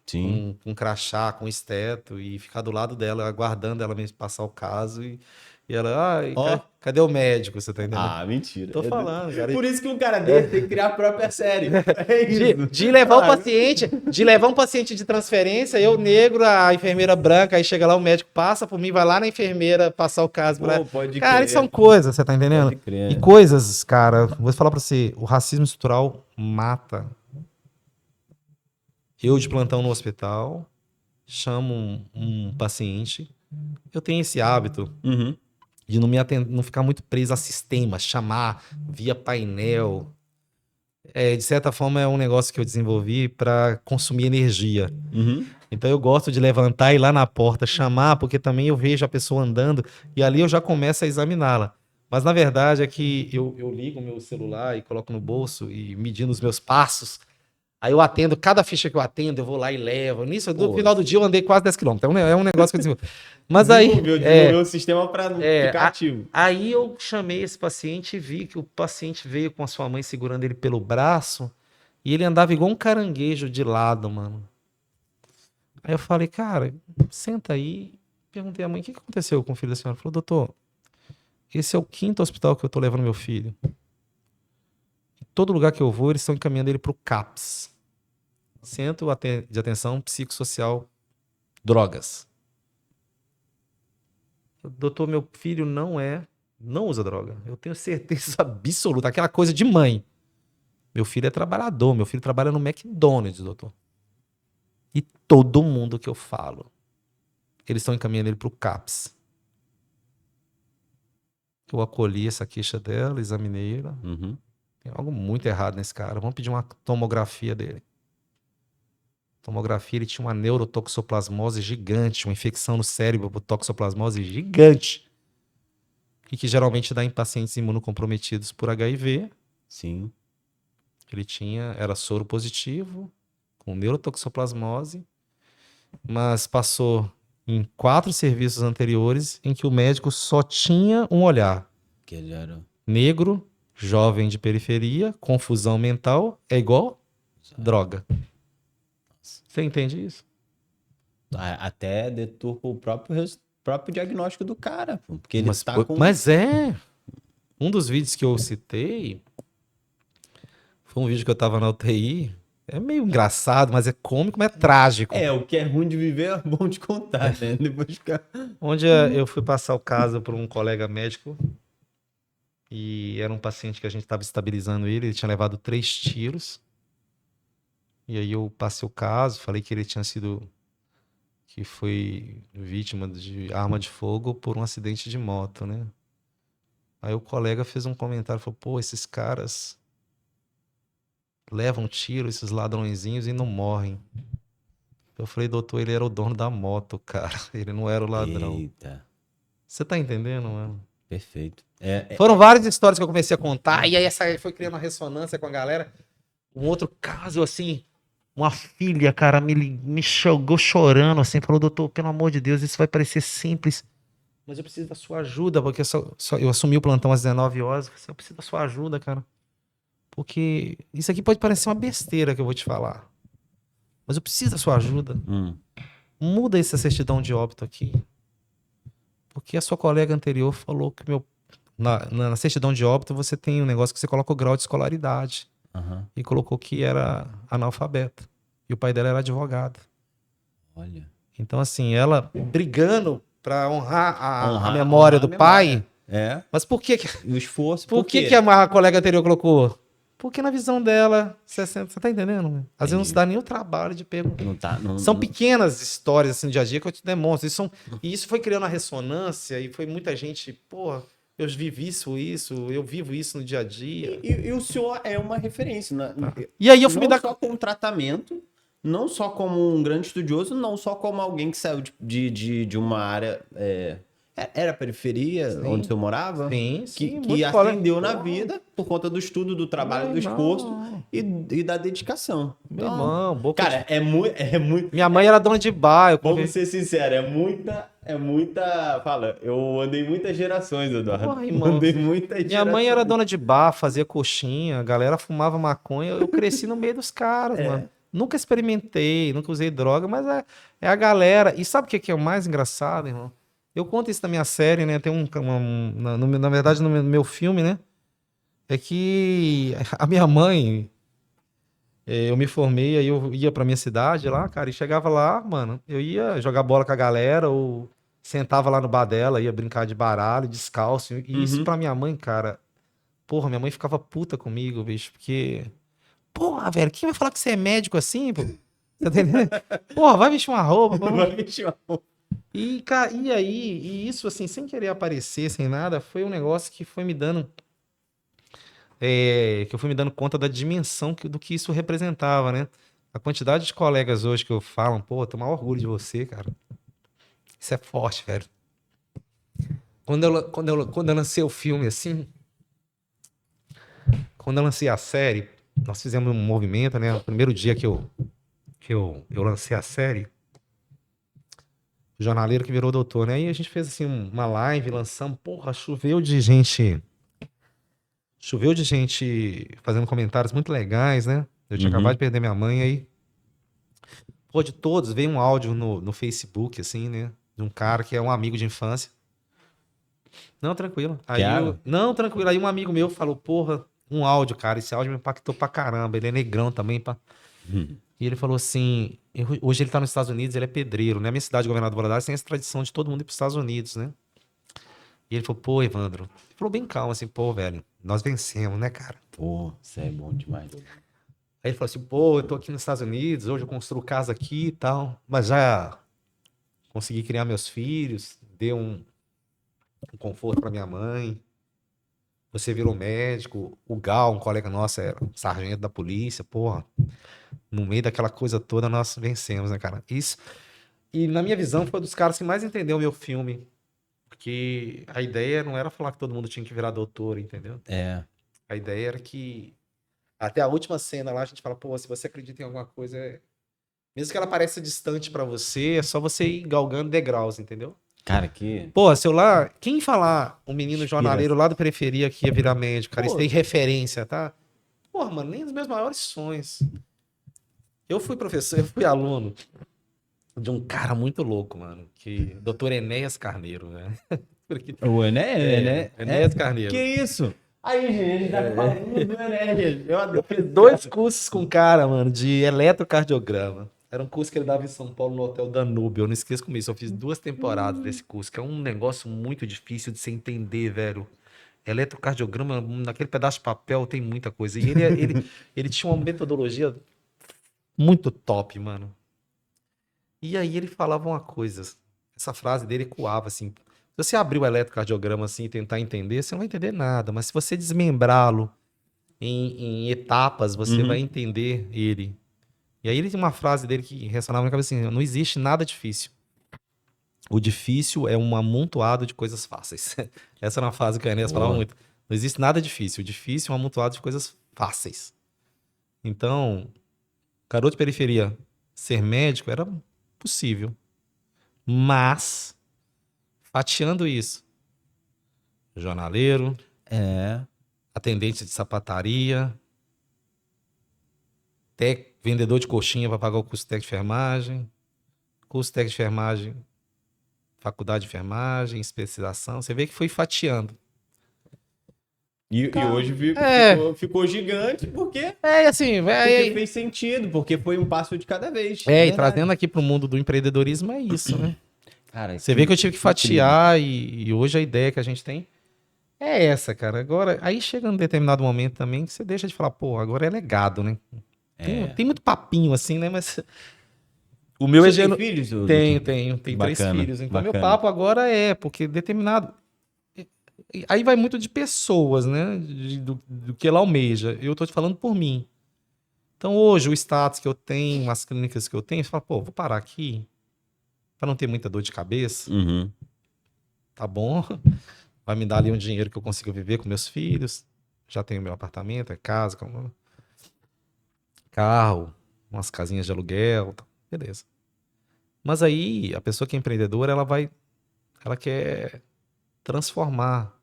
Sim.
com crachá, com esteto, e ficar do lado dela, aguardando ela mesmo passar o caso, e ela, ai,
Ó.
cadê o médico? Você tá entendendo?
Ah, mentira.
Tô falando, cara.
Por isso que um cara desse tem que criar a própria série. É
De,
isso.
de levar o
Ah,
paciente, de levar um paciente de transferência, eu negro, a enfermeira branca, aí chega lá, o médico passa por mim, vai lá na enfermeira passar o caso pra ela.
pô, pode
Cara, isso são
crer.
coisas, você tá entendendo?
Pode
E
crer.
coisas, cara, vou falar pra você, o racismo estrutural mata. Eu de plantão no hospital, chamo um paciente, eu tenho esse hábito
Uhum.
de não ficar muito preso a sistemas, chamar via painel. De certa forma, é um negócio que eu desenvolvi para consumir energia.
Uhum.
Então, eu gosto de levantar e ir lá na porta chamar, porque também eu vejo a pessoa andando e ali eu já começo a examiná-la. Mas, na verdade, é que eu ligo o meu celular e coloco no bolso e medindo os meus passos. Aí eu atendo, cada ficha que eu atendo, eu vou lá e levo. Nisso, no
Pô,
final do dia, eu andei quase 10 quilômetros. É um negócio que eu desenvolvi. Mas aí,
desenvolveu o sistema para
é,
ficar
a-
ativo.
aí eu chamei esse paciente e vi que o paciente veio com a sua mãe segurando ele pelo braço e ele andava igual um caranguejo de lado, mano. Aí eu falei, cara, senta aí. Perguntei à mãe, o que aconteceu com o filho da senhora? Ela falou, doutor, esse é o 5º hospital que eu tô levando meu filho. Em todo lugar que eu vou, eles estão encaminhando ele pro CAPS. Centro de Atenção Psicossocial Drogas. Doutor, meu filho não usa droga. Eu tenho certeza absoluta. Aquela coisa de mãe. Meu filho é trabalhador. Meu filho trabalha no McDonald's, doutor. E todo mundo que eu falo, eles estão encaminhando ele pro CAPS. Eu acolhi essa queixa dela, examinei ela.
Uhum.
Tem algo muito errado nesse cara. Vamos pedir uma tomografia dele. Tomografia, ele tinha uma neurotoxoplasmose gigante, uma infecção no cérebro por toxoplasmose gigante. E que geralmente dá em pacientes imunocomprometidos por HIV.
Sim.
Ele era soro positivo, com neurotoxoplasmose, mas passou em 4 serviços anteriores em que o médico só tinha um olhar.
Que ele era...
Negro, jovem de periferia, confusão mental, é igual droga. Você entende isso?
Até deturpa o próprio diagnóstico do cara, pô, porque ele
Mas,
tá com...
mas é. Um dos vídeos que eu citei foi um vídeo que eu tava na UTI. É meio engraçado, mas é cômico, mas é trágico.
É, o que é ruim de viver é bom de contar, né? Depois ficar...
Onde eu fui passar o caso para um colega médico e era um paciente que a gente estava estabilizando ele tinha levado 3 tiros. E aí eu passei o caso, falei que ele que foi vítima de arma de fogo por um acidente de moto, né? Aí o colega fez um comentário, falou, pô, esses caras levam tiro, esses ladrõezinhos, e não morrem. Eu falei, doutor, ele era o dono da moto, cara. Ele não era o ladrão.
Eita,
Você tá entendendo, mano?
perfeito.
Foram várias histórias que eu comecei a contar, e aí essa aí foi criando uma ressonância com a galera. Um outro caso, assim, uma filha, cara, me chegou chorando, assim, falou, doutor, pelo amor de Deus, isso vai parecer simples, mas eu preciso da sua ajuda, porque eu assumi o plantão às 19 horas, eu falei assim, eu preciso da sua ajuda, cara, porque isso aqui pode parecer uma besteira que eu vou te falar, mas eu preciso da sua ajuda. Muda essa certidão de óbito aqui, porque a sua colega anterior falou que na certidão de óbito você tem um negócio que você coloca o grau de escolaridade.
Uhum.
E colocou que era analfabeta. E o pai dela era advogado.
Olha.
Então, assim, ela brigando pra honrar a memória
honrar
do
a
pai.
memória. É.
Mas por que
E o esforço.
por que a colega anterior colocou? Porque na visão dela, você tá entendendo? Às vezes não se dá nem o trabalho de perguntar.
Não tá,
São pequenas histórias assim, do dia a dia que eu te demonstro. E isso foi criando uma ressonância e foi muita gente, porra, eu vivi isso, eu vivo isso no dia a dia.
E o senhor é uma referência.
E aí eu fui
não
me dar...
só como tratamento, não só como um grande estudioso, não só como alguém que saiu de uma área... Era periferia,
Sim.
onde o senhor morava?
Sim,
Que ascendeu na vida por conta do estudo, do trabalho, do esforço e da dedicação.
Meu
Então,
irmão, boca
cara, é muito...
Minha mãe era dona de bar.
Vamos ser sinceros, é muita... Fala, eu andei muitas gerações, Eduardo.
Porra, irmão.
Andei muitas
Minha
gerações.
mãe era dona de bar, fazia coxinha, a galera fumava maconha. Eu cresci no meio dos caras, mano. Nunca experimentei, nunca usei droga, mas é a galera. E sabe o que é o mais engraçado, irmão? Eu conto isso na minha série, né? Tem na verdade, no meu filme, né? É que a minha mãe, eu me formei, aí eu ia pra minha cidade lá, cara, e chegava lá, mano, eu ia jogar bola com a galera, ou sentava lá no bar dela, ia brincar de baralho, descalço. E isso pra minha mãe, cara, porra, minha mãe ficava puta comigo, bicho, porque... Porra, velho, quem vai falar que você é médico assim, pô? Você tá entendendo? Porra, vai vestir uma roupa, pô.
Vai vestir uma roupa.
E, cara, e isso, assim, sem querer aparecer, sem nada, foi um negócio que foi me dando... que eu fui me dando conta da dimensão do que isso representava, né? A quantidade de colegas hoje que eu falo, pô, tenho o maior orgulho de você, cara. Isso é forte, velho. Quando eu lancei o filme, assim... Quando eu lancei a série, nós fizemos um movimento, né? O primeiro dia que eu lancei a série, o jornaleiro que virou doutor, né? Aí a gente fez, assim, uma live, lançamos, porra, choveu de gente fazendo comentários muito legais, né? Eu tinha acabado de perder minha mãe, aí... Pô, de todos, veio um áudio no Facebook, assim, né? De um cara que é um amigo de infância. Não, tranquilo. Não, tranquilo. Aí um amigo meu falou, porra, um áudio, cara, esse áudio me impactou pra caramba. Ele é negrão também, pá. E ele falou assim, hoje ele tá nos Estados Unidos, ele é pedreiro, né? A minha cidade, Governador Valadares, tem essa tradição de todo mundo ir pros Estados Unidos, né? E ele falou, pô, Evandro, ele falou bem calmo, assim, pô, velho, nós vencemos, né, cara?
Pô, isso é bom demais.
Aí ele falou assim, pô, eu tô aqui nos Estados Unidos, hoje eu construo casa aqui e tal, mas já consegui criar meus filhos, dei um conforto pra minha mãe. você virou médico, o Gal, um colega nosso, era sargento da polícia, porra. No meio daquela coisa toda, nós vencemos, né, cara? Isso. E na minha visão, foi um dos caras que mais entendeu o meu filme. Porque a ideia não era falar que todo mundo tinha que virar doutor, entendeu?
É.
A ideia era que até a última cena lá, a gente fala, pô, se você acredita em alguma coisa, mesmo que ela pareça distante pra você, é só você ir galgando degraus, entendeu?
Cara, que
Pô, se eu lá, quem falar um menino
inspiração.
jornaleiro lá da periferia que ia virar médico, cara, isso
Pô.
tem referência, tá? Porra, mano, nem dos meus maiores sonhos. Eu fui professor, eu fui aluno de um cara muito louco, mano, que Dr. Enéas Carneiro, né? Porque-
O Ené, né?
Enéas
Que
Carneiro.
isso? Aí, gente, ele tá falando do Ené. Eu
Eu
adoro.
fiz 2 cursos com o cara, mano, de eletrocardiograma. Era um curso que ele dava em São Paulo, no Hotel Danúbio. Eu não esqueço com isso. Eu fiz 2 temporadas desse curso, que é um negócio muito difícil de se entender, velho. Eletrocardiograma, naquele pedaço de papel, tem muita coisa. E ele tinha uma metodologia muito top, mano. E aí ele falava uma coisa. Essa frase dele ecoava assim. Se você abrir o eletrocardiograma assim e tentar entender, você não vai entender nada. Mas se você desmembrá-lo em etapas, você vai
Uhum.
entender ele. E aí ele tem uma frase dele que ressonava na minha cabeça assim: não existe nada difícil. O difícil é um amontoado de coisas fáceis. Essa era uma frase que o Enéas falava
Boa.
muito. Não existe nada difícil. O difícil é um amontoado de coisas fáceis. Então, garoto de periferia, ser médico era possível. Mas, fatiando isso, jornaleiro,
É.
atendente de sapataria, vendedor de coxinha para pagar o curso técnico de enfermagem, curso técnico de enfermagem, faculdade de enfermagem, especialização. Você vê que foi fatiando.
E hoje
É,
ficou gigante porque,
assim,
porque fez sentido, porque foi um passo de cada vez.
e
Verdade.
trazendo aqui pro mundo do empreendedorismo é isso, né?
Cara,
Você vê que eu tive que
incrível.
fatiar e hoje a ideia que a gente tem é essa, cara. Agora, aí chega um determinado momento também que você deixa de falar, pô, agora é legado, né? Tem,
É.
tem muito papinho assim, né? Mas o meu é
Você tem
geno...
filhos,
Tenho,
doutor?
tenho. Tem 3
Bacana,
filhos. Então, meu
bacana.
papo agora é, porque determinado. Aí vai muito de pessoas, né? Do que ela almeja. Eu tô te falando por mim. Então, hoje, o status que eu tenho, as clínicas que eu tenho, você fala, pô, vou parar aqui para não ter muita dor de cabeça,
Uhum.
tá bom? Vai me dar ali um dinheiro que eu consiga viver com meus filhos. Já tenho meu apartamento, é casa, carro, umas casinhas de aluguel, tá, beleza. Mas aí, a pessoa que é empreendedora, ela quer transformar.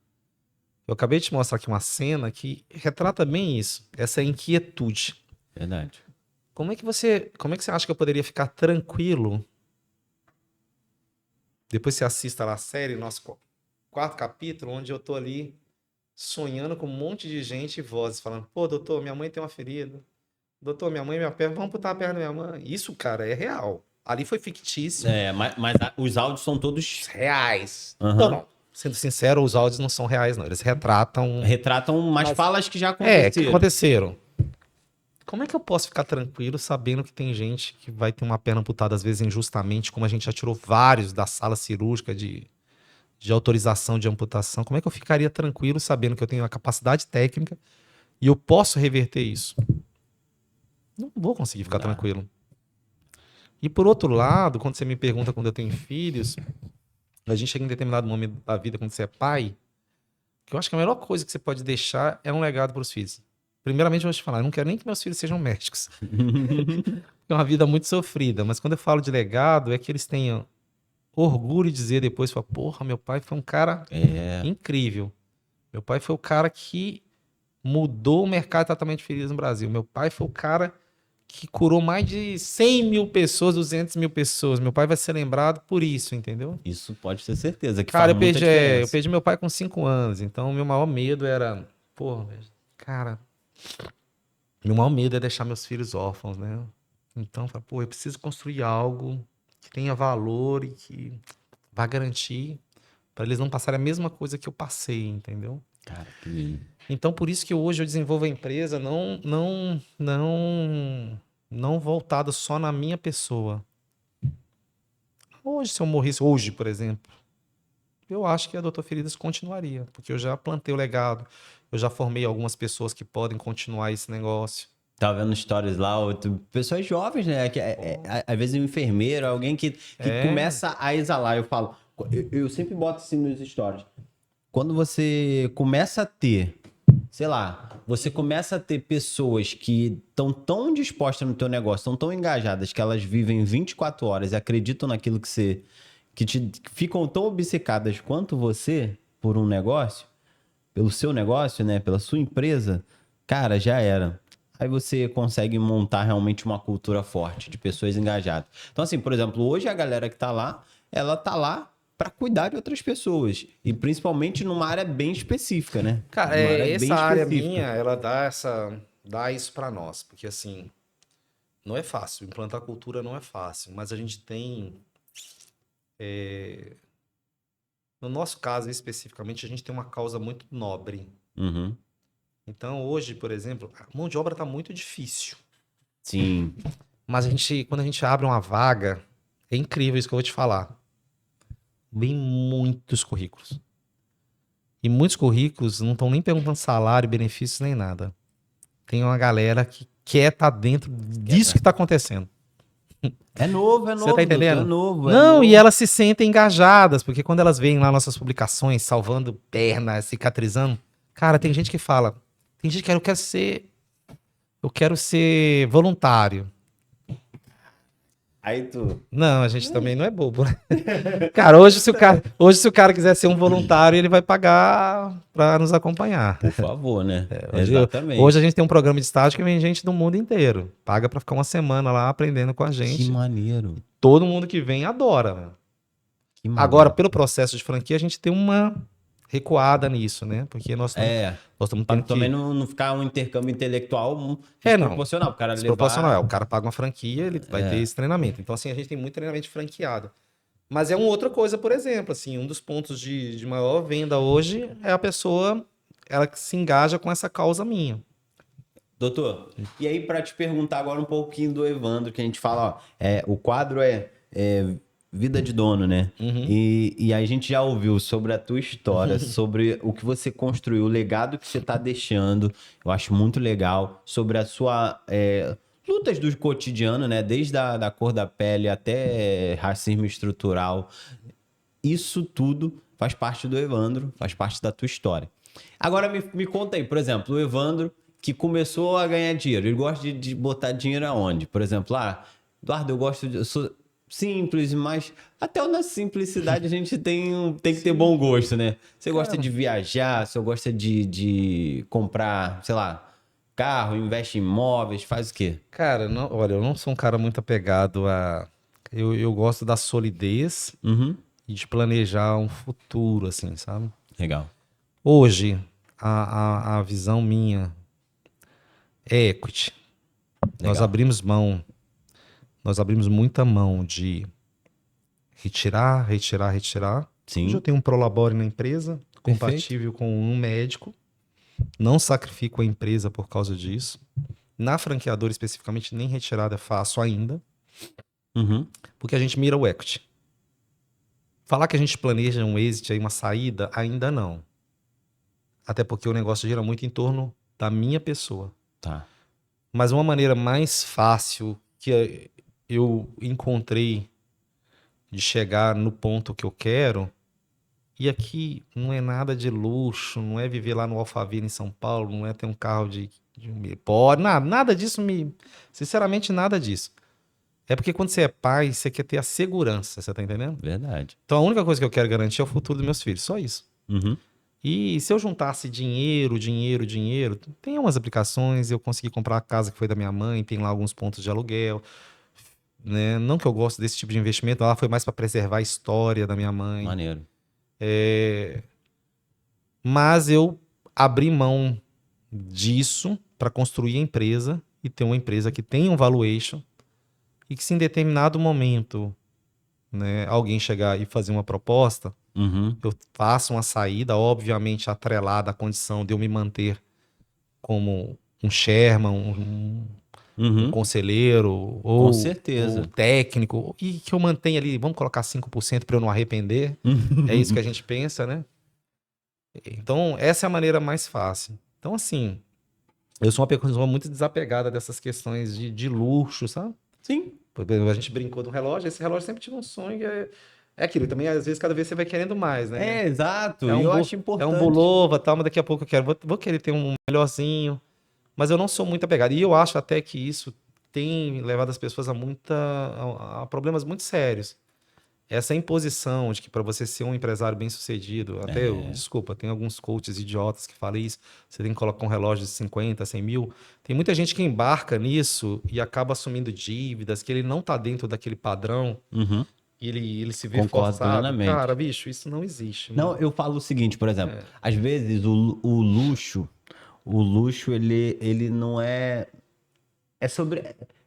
Eu acabei de te mostrar aqui uma cena que retrata bem isso, essa inquietude.
Verdade.
Como é que você acha que eu poderia ficar tranquilo depois você assista lá a série, nosso 4º capítulo, onde eu tô ali sonhando com um monte de gente e vozes falando: pô, doutor, minha mãe tem uma ferida. Doutor, minha mãe e minha perna, vamos amputar a perna da minha mãe. Isso, cara, é real. Ali foi fictício.
É, mas os áudios são todos
Reais. Não,
aham.
não. Sendo sincero, os áudios não são reais, não. Eles retratam.
Retratam umas
Mas-
falas que já
que
aconteceram.
aconteceram. Como é que eu posso ficar tranquilo sabendo que tem gente que vai ter uma perna amputada, às vezes injustamente, como a gente já tirou vários da sala cirúrgica de autorização de amputação? Como é que eu ficaria tranquilo sabendo que eu tenho a capacidade técnica e eu posso reverter isso? Não vou conseguir ficar
Dá.
tranquilo. E por outro lado, quando você me pergunta quando eu tenho filhos, a gente chega em determinado momento da vida, quando você é pai, que eu acho que a melhor coisa que você pode deixar é um legado para os filhos. Primeiramente, eu vou te falar, eu não quero nem que meus filhos sejam médicos. É uma vida muito sofrida, mas quando eu falo de legado, é que eles tenham orgulho de dizer depois, fala, porra, meu pai foi um cara
É.
incrível. Meu pai foi o cara que mudou o mercado de tratamento de feridas no Brasil. Meu pai foi o cara que curou mais de 100 mil pessoas, 200 mil pessoas. Meu pai vai ser lembrado por isso, entendeu?
Isso pode ter certeza, que
Cara,
faz muita
eu
diferença.
perdi meu pai com 5 anos, então meu maior medo era, pô, cara, meu maior medo é deixar meus filhos órfãos, né? Então, eu falo, pô, eu preciso construir algo que tenha valor e que vá garantir para eles não passarem a mesma coisa que eu passei, entendeu?
Cara, que lindo.
Então, por isso que hoje eu desenvolvo a empresa não voltada só na minha pessoa. Hoje, se eu morresse hoje, por exemplo, eu acho que a Doutor Feridas continuaria, porque eu já plantei o legado, eu já formei algumas pessoas que podem continuar esse negócio.
Tava vendo stories lá, pessoas jovens, né? Às vezes um enfermeiro, alguém que
É,
começa a exalar. Eu falo, eu sempre boto assim nos stories. Quando você começa a ter, sei lá, você começa a ter pessoas que estão tão dispostas no teu negócio, estão tão engajadas que elas vivem 24 horas e acreditam naquilo que você, que ficam tão obcecadas quanto você por um negócio, pelo seu negócio, né, pela sua empresa, cara, já era. Aí você consegue montar realmente uma cultura forte de pessoas engajadas. Então, assim, por exemplo, hoje a galera que tá lá, ela tá lá para cuidar de outras pessoas. E principalmente numa área bem específica, né?
cara,
Numa área bem
essa área
específica.
minha, ela dá isso para nós, porque assim, não é fácil, implantar cultura não é fácil, mas a gente tem, no nosso caso especificamente, a gente tem uma causa muito nobre.
Uhum.
Então, hoje, por exemplo, a mão de obra está muito difícil.
Sim.
Mas quando a gente abre uma vaga, é incrível isso que eu vou te falar. Vem muitos currículos. E muitos currículos não estão nem perguntando salário, benefícios, nem nada. Tem uma galera que quer estar dentro disso que está acontecendo.
É
Você tá
novo, doutor,
entendendo?
é
Não, e
novo.
elas se sentem engajadas, porque quando elas veem lá nossas publicações, salvando perna, cicatrizando, cara, tem gente que fala, tem gente que eu quero ser voluntário.
Aí tu.
Não, a gente também não é bobo, né? Cara, hoje se o cara quiser ser um voluntário, ele vai pagar para nos acompanhar.
Por favor, né?
Hoje a
Exatamente.
gente tem um programa de estágio que vem gente do mundo inteiro. Paga para ficar uma semana lá aprendendo com a
Que
gente.
maneiro.
Todo mundo que vem adora, né?
Que
Agora,
maneiro.
pelo processo de franquia, a gente tem uma recuada nisso, né? Porque nós estamos
Pra
tendo
também
que.
não ficar um intercâmbio intelectual
Não.
desproporcional. O cara
Desproporcional. O
levar.
cara paga uma franquia, ele vai ter esse treinamento. Então, assim, a gente tem muito treinamento franqueado. Mas é uma outra coisa, por exemplo, assim, um dos pontos de maior venda hoje é a pessoa, ela que se engaja com essa causa minha.
Doutor, e aí para te perguntar agora um pouquinho do Evandro, que a gente fala, ó, o quadro é Vida de Dono, né?
Uhum.
E a gente já ouviu sobre a tua história, sobre o que você construiu, o legado que você está deixando, eu acho muito legal, sobre a sua lutas do cotidiano, né? Desde da cor da pele até racismo estrutural, isso tudo faz parte do Evandro, faz parte da tua história. Agora me conta aí, por exemplo, o Evandro que começou a ganhar dinheiro, ele gosta de botar dinheiro aonde? Por exemplo, Eduardo, eu sou simples, mas até na simplicidade a gente tem que ter
Sim,
bom gosto, né? Você gosta
cara.
de viajar, você gosta de comprar, sei lá, carro, investe em imóveis, faz o quê?
Cara, olha, eu não sou um cara muito apegado a. Eu gosto da solidez
Uhum.
e de planejar um futuro, assim, sabe?
Legal.
Hoje, a visão minha é equity. Nós
Legal.
abrimos mão, nós abrimos muita mão de retirar, retirar, retirar. Hoje eu
Sim,
tenho um Prolabore na empresa,
perfeito.
compatível com um médico. Não sacrifico a empresa por causa disso. Na franqueadora, especificamente, nem retirada faço ainda,
Uhum.
porque a gente mira o equity. Falar que a gente planeja um exit aí, uma saída, ainda não. Até porque o negócio gira muito em torno da minha pessoa.
Tá.
Mas uma maneira mais fácil que eu encontrei de chegar no ponto que eu quero, e aqui não é nada de luxo, não é viver lá no Alphaville em São Paulo, não é ter um carro de pode, nada disso sinceramente nada disso. É porque quando você é pai, você quer ter a segurança, você tá entendendo?
Verdade.
Então a única coisa que eu quero garantir é o futuro dos meus filhos, só isso.
Uhum.
E se eu juntasse dinheiro, dinheiro, dinheiro, tem umas aplicações, eu consegui comprar a casa que foi da minha mãe, tem lá alguns pontos de aluguel, né? Não que eu gosto desse tipo de investimento, ela foi mais para preservar a história da minha mãe.
Maneiro.
Mas eu abri mão disso para construir a empresa e ter uma empresa que tenha um valuation e que se em determinado momento, né, alguém chegar e fazer uma proposta,
Uhum.
eu faço uma saída, obviamente atrelada à condição de eu me manter como um chairman, um conselheiro ou
Com certeza.
o técnico, e que eu mantenha ali, vamos colocar 5% para eu não arrepender. É isso que a gente pensa, né? Então, essa é a maneira mais fácil. Então, assim, eu sou uma pessoa muito desapegada dessas questões de luxo, sabe?
Sim.
Por exemplo, a gente brincou do relógio, esse relógio sempre tive um sonho, é aquilo. Também, às vezes, cada vez você vai querendo mais, né?
Exato.
É
E
um,
eu
bu-
acho
é um
importante.
Bulova, tal, mas daqui a pouco eu quero, vou querer ter um melhorzinho. Mas eu não sou muito apegado. E eu acho até que isso tem levado as pessoas a problemas muito sérios. Essa imposição de que para você ser um empresário bem-sucedido, desculpa, tem alguns coaches idiotas que falam isso, você tem que colocar um relógio de 50, 100 mil. Tem muita gente que embarca nisso e acaba assumindo dívidas, que ele não está dentro daquele padrão
Uhum.
e ele se vê
Concordo
forçado.
plenamente.
Cara, bicho, isso não existe.
Não, eu falo o seguinte, por exemplo, às vezes o luxo, ele não é.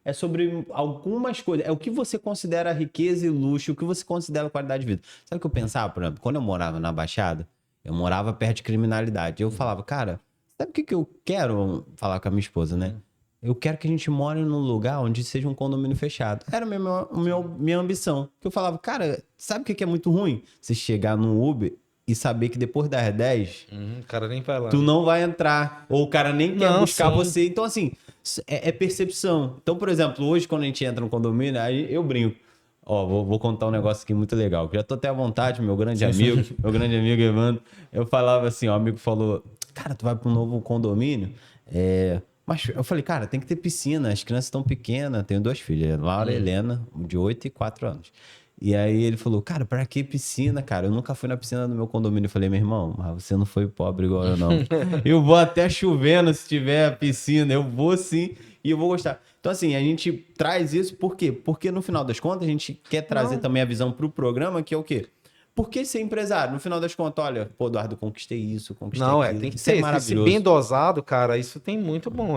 É sobre algumas coisas. É o que você considera riqueza e luxo, o que você considera qualidade de vida. Sabe o que eu pensava, por exemplo? Quando eu morava na Baixada, eu morava perto de criminalidade. Eu falava, cara, sabe o que que eu quero falar com a minha esposa, né? Eu quero que a gente more num lugar onde seja um condomínio fechado. Era minha ambição. Que eu falava, cara, sabe o que que é muito ruim? Você chegar no Uber e saber que depois das 10,
O cara nem vai lá.
tu não vai entrar. Ou o cara nem quer
Não,
buscar
sim.
você. Então, assim, é percepção. Então, por exemplo, hoje, quando a gente entra no condomínio, aí eu brinco. Ó, vou contar um negócio aqui muito legal. Que já tô até à vontade, meu grande amigo, Evandro. Eu falava assim, ó, o amigo falou, cara, tu vai para um novo condomínio? Mas eu falei, cara, tem que ter piscina, as crianças estão pequenas, tenho 2 filhas, Laura e Helena, de 8 e 4 anos. E aí ele falou, cara, pra que piscina, cara? Eu nunca fui na piscina do meu condomínio. Eu falei, meu irmão, mas você não foi pobre igual eu, não. Eu vou até chovendo se tiver piscina, eu vou sim e eu vou gostar. Então, assim, a gente traz isso por quê? Porque no final das contas a gente quer trazer também a visão pro programa, que é o quê? Por que ser empresário? No final das contas, olha, pô, Eduardo, conquistei isso, conquistei
Não,
aquilo.
tem que
Isso
ser.
é
Se
maravilhoso.
bem dosado, cara, isso tem muito bom.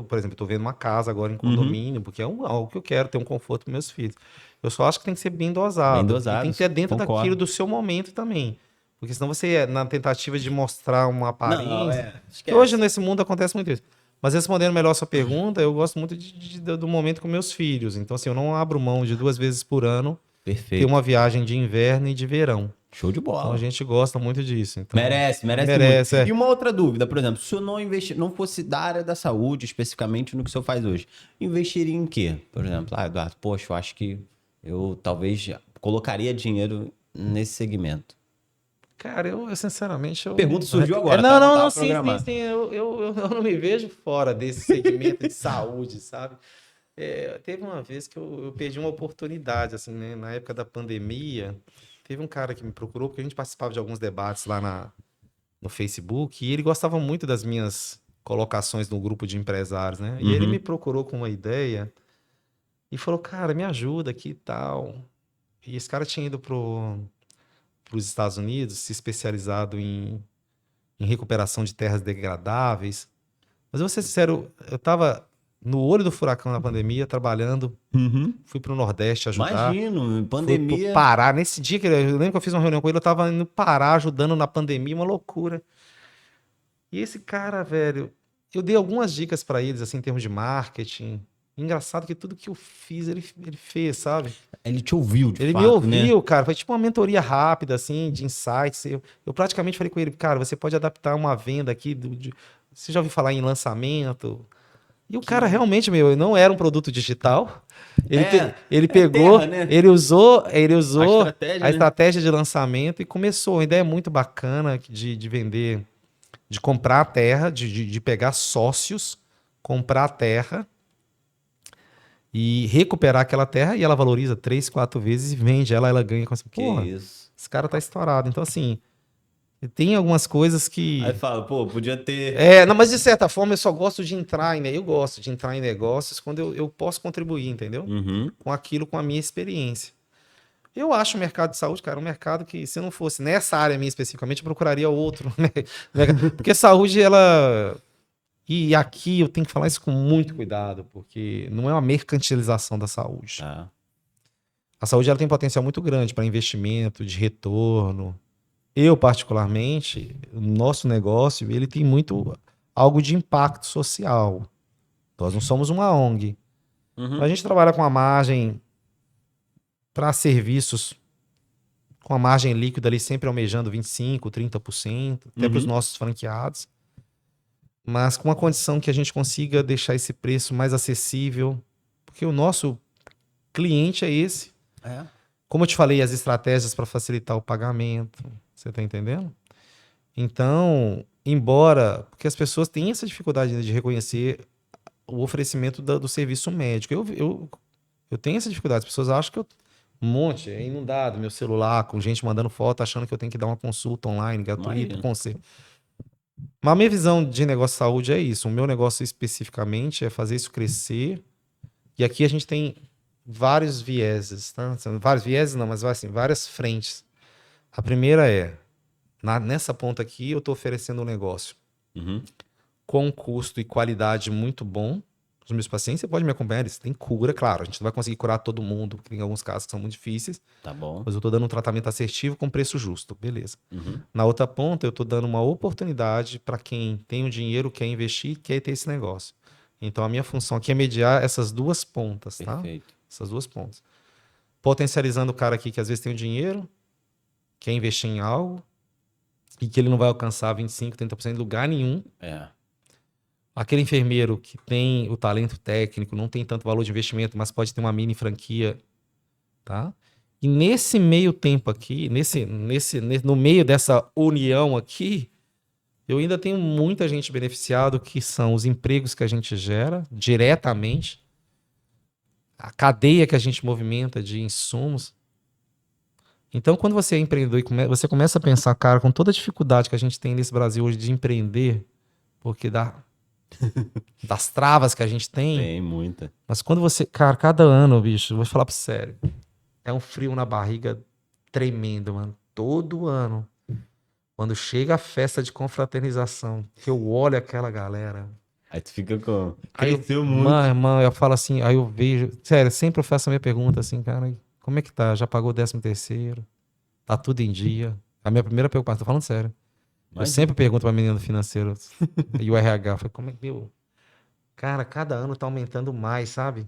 Por exemplo, tô vendo uma casa agora em condomínio, porque é algo que eu quero, ter um conforto para meus filhos. Eu só acho que tem que ser bem dosado.
Bem
E
dosado,
tem que ser dentro
concordo.
daquilo do seu momento também. Porque senão você, na tentativa de mostrar uma aparência. Que
esquece.
hoje nesse mundo acontece muito isso. Mas respondendo melhor a sua pergunta, eu gosto muito do momento com meus filhos. Então, assim, eu não abro mão de 2 vezes por ano ter
Perfeito.
uma viagem de inverno e de verão.
Show de bola.
Então a gente gosta muito disso. Então,
Merece muito. E uma outra dúvida, por exemplo, se eu não fosse da área da saúde, especificamente no que o senhor faz hoje, investiria em quê? Por exemplo, Eduardo, poxa, eu acho que eu talvez colocaria dinheiro nesse segmento.
Cara, eu sinceramente...
Pergunta surgiu agora,
Não, sim, eu não me vejo fora desse segmento de saúde, sabe? Teve uma vez que eu perdi uma oportunidade, assim, né? Na época da pandemia, teve um cara que me procurou, porque a gente participava de alguns debates lá no Facebook, e ele gostava muito das minhas colocações no grupo de empresários, né? E ele me procurou com uma ideia e falou, cara, me ajuda aqui e tal. E esse cara tinha ido para os Estados Unidos, se especializado em recuperação de terras degradáveis. Mas eu vou ser sincero, eu estava no olho do furacão na pandemia, trabalhando, fui para o Nordeste ajudar.
Imagino, pandemia.
Fui pro Pará, nesse dia, eu lembro que eu fiz uma reunião com ele, eu estava no Pará ajudando na pandemia, uma loucura. E esse cara, velho, eu dei algumas dicas para eles, assim, em termos de marketing. Engraçado que tudo que eu fiz, ele fez, sabe?
Ele te ouviu, de
Ele
fato,
me ouviu,
né?
cara. Foi tipo uma mentoria rápida, assim, de insights. Eu praticamente falei com ele, cara, você pode adaptar uma venda aqui. Você já ouviu falar em lançamento? E o cara realmente, não era um produto digital. Ele pegou,
terra, né?
ele usou
estratégia,
a estratégia de lançamento e começou. Uma ideia muito bacana de vender, de comprar a terra, de pegar sócios, comprar a terra e recuperar aquela terra, e ela valoriza 3, 4 vezes e vende ela ganha com essa. Porra,
isso.
esse cara tá estourado. Então, assim, tem algumas coisas que...
Aí fala, pô, podia ter...
não, mas de certa forma eu só gosto de entrar eu gosto de entrar em negócios quando eu posso contribuir, entendeu? Com aquilo, com a minha experiência. Eu acho o mercado de saúde, cara, um mercado que, se não fosse nessa área minha especificamente, eu procuraria outro. Porque saúde, ela... E aqui eu tenho que falar isso com muito cuidado, porque não é uma mercantilização da saúde. A saúde, ela tem potencial muito grande para investimento, de retorno. Eu, particularmente, o nosso negócio, ele tem muito algo de impacto social. Nós não somos uma ONG. A gente trabalha com a margem para serviços, com a margem líquida ali sempre almejando 25%, 30%, até para os nossos franqueados. Mas com a condição que a gente consiga deixar esse preço mais acessível, porque o nosso cliente é esse. Como eu te falei, as estratégias para facilitar o pagamento, você está entendendo? Então, embora, porque as pessoas têm essa dificuldade de reconhecer o oferecimento do serviço médico. Eu tenho essa dificuldade, as pessoas acham que um monte, é inundado meu celular com gente mandando foto, achando que eu tenho que dar uma consulta online, gratuita, conselho. Mas a minha visão de negócio de saúde é isso. O meu negócio especificamente é fazer isso crescer. E aqui a gente tem vários vieses, tá? Vários vieses não, mas assim, várias frentes. A primeira é, nessa ponta aqui eu estou oferecendo um negócio com custo e qualidade muito bom. Os meus pacientes, você pode me acompanhar, eles têm cura, claro. A gente não vai conseguir curar todo mundo, porque tem alguns casos que são muito difíceis.
Tá bom.
Mas eu estou dando um tratamento assertivo com preço justo, beleza. Na outra ponta, eu estou dando uma oportunidade para quem tem o dinheiro, quer investir, quer ter esse negócio. Então, a minha função aqui é mediar essas duas pontas, tá?
Perfeito.
Essas duas pontas. Potencializando o cara aqui que às vezes tem o dinheiro, quer investir em algo, e que ele não vai alcançar 25%, 30% em lugar nenhum. Aquele enfermeiro que tem o talento técnico, não tem tanto valor de investimento, mas pode ter uma mini franquia, tá? E nesse meio tempo aqui, no meio dessa união aqui, eu ainda tenho muita gente beneficiada, que são os empregos que a gente gera diretamente, a cadeia que a gente movimenta de insumos. Então, quando você é empreendedor e você começa a pensar, cara, com toda a dificuldade que a gente tem nesse Brasil hoje de empreender, porque das travas que a gente tem.
Tem muita.
Mas quando você, cara, cada ano, bicho, vou falar pra você sério, é um frio na barriga tremendo, mano. Todo ano. Quando chega a festa de confraternização, que eu olho aquela galera.
Aí tu fica com...
Cresceu muito. Mano, eu falo assim, aí eu vejo... Sério, sempre eu faço a minha pergunta assim, cara, como é que tá? Já pagou o 13º? Tá tudo em dia? A minha primeira preocupação, tô falando sério. Eu sempre pergunto pra menina do financeiro e o RH, falei, como é que... Meu, cara, cada ano tá aumentando mais, sabe?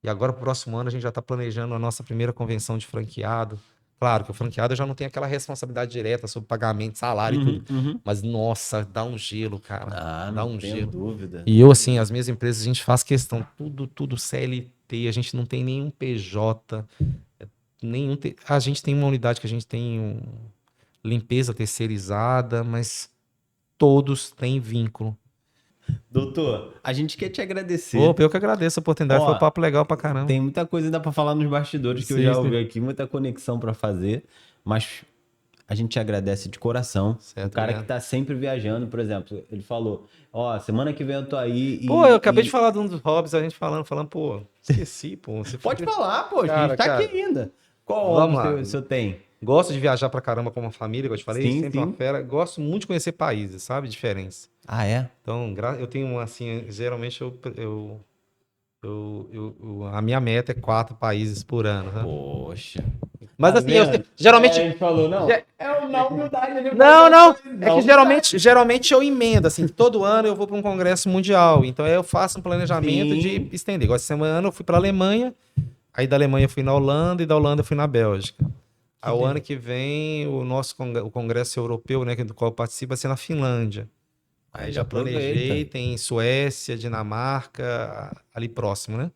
E agora, pro próximo ano, a gente já tá planejando a nossa primeira convenção de franqueado. Claro que o franqueado já não tem aquela responsabilidade direta sobre pagamento, salário e tudo. Mas, nossa, dá um gelo, cara. Dá um gelo.
Dúvida.
E eu, assim, as minhas empresas, a gente faz questão, tudo CLT, a gente não tem nenhum PJ, a gente tem uma unidade que a gente tem limpeza terceirizada, mas todos têm vínculo.
Doutor, a gente quer te agradecer.
Opa, eu que agradeço a oportunidade, foi um papo legal pra caramba.
Tem muita coisa ainda pra falar nos bastidores que eu já ouvi aqui, muita conexão pra fazer, mas a gente te agradece de coração.
Certo,
o cara que tá sempre viajando, por exemplo, ele falou, semana que vem eu tô aí
Pô, eu acabei de falar de um dos hobbies, a gente falando, pô, esqueci, pô.
Pode falar, pô, a gente tá aqui ainda. Qual hobby o senhor tem?
Gosto de viajar pra caramba com uma família, como eu te falei, sempre
sim.
uma fera. Gosto muito de conhecer países, sabe? Diferentes.
Ah, é?
Então, eu tenho, assim, geralmente a minha meta é 4 países por ano. Né?
Poxa.
Mas assim, geralmente...
A gente falou, não, na humildade...
Não, é que geralmente eu emendo, assim, todo ano eu vou para um congresso mundial, então eu faço um planejamento de estender. Igual essa semana eu fui para a Alemanha, aí da Alemanha eu fui na Holanda e da Holanda eu fui na Bélgica. Ao ano que vem, o congresso europeu, né, do qual eu participo, vai ser na Finlândia. Aí já planejei, tem Suécia, Dinamarca, ali próximo, né?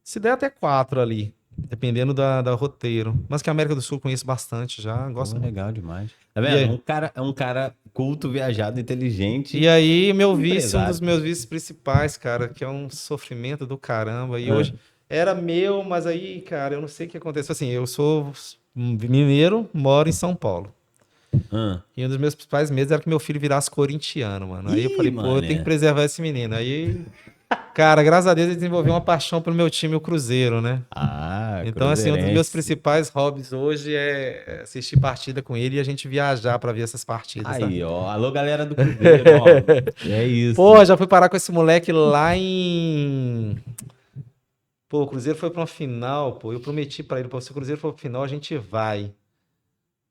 Se der até 4 ali, dependendo da roteiro. Mas que a América do Sul eu conheço bastante já, gosto muito.
Legal demais. Tá vendo? É um cara culto, viajado, inteligente.
E aí, um dos meus vícios principais, cara, que é um sofrimento do caramba. E hoje era meu, mas aí, cara, eu não sei o que aconteceu. Assim, eu sou mineiro, moro em São Paulo. E um dos meus principais medos era que meu filho virasse corintiano, mano. Aí eu falei, pô, eu tenho que preservar esse menino. Aí, cara, graças a Deus ele desenvolveu uma paixão pelo meu time, o Cruzeiro, né? Então, assim, um dos meus principais hobbies hoje é assistir partida com ele e a gente viajar pra ver essas partidas.
Aí, ó. Alô, galera do Cruzeiro, ó. É isso.
Pô, já fui parar com esse moleque lá em... Pô, o Cruzeiro foi pra uma final, pô. Eu prometi pra ele, pô, se o Cruzeiro for pra final, a gente vai.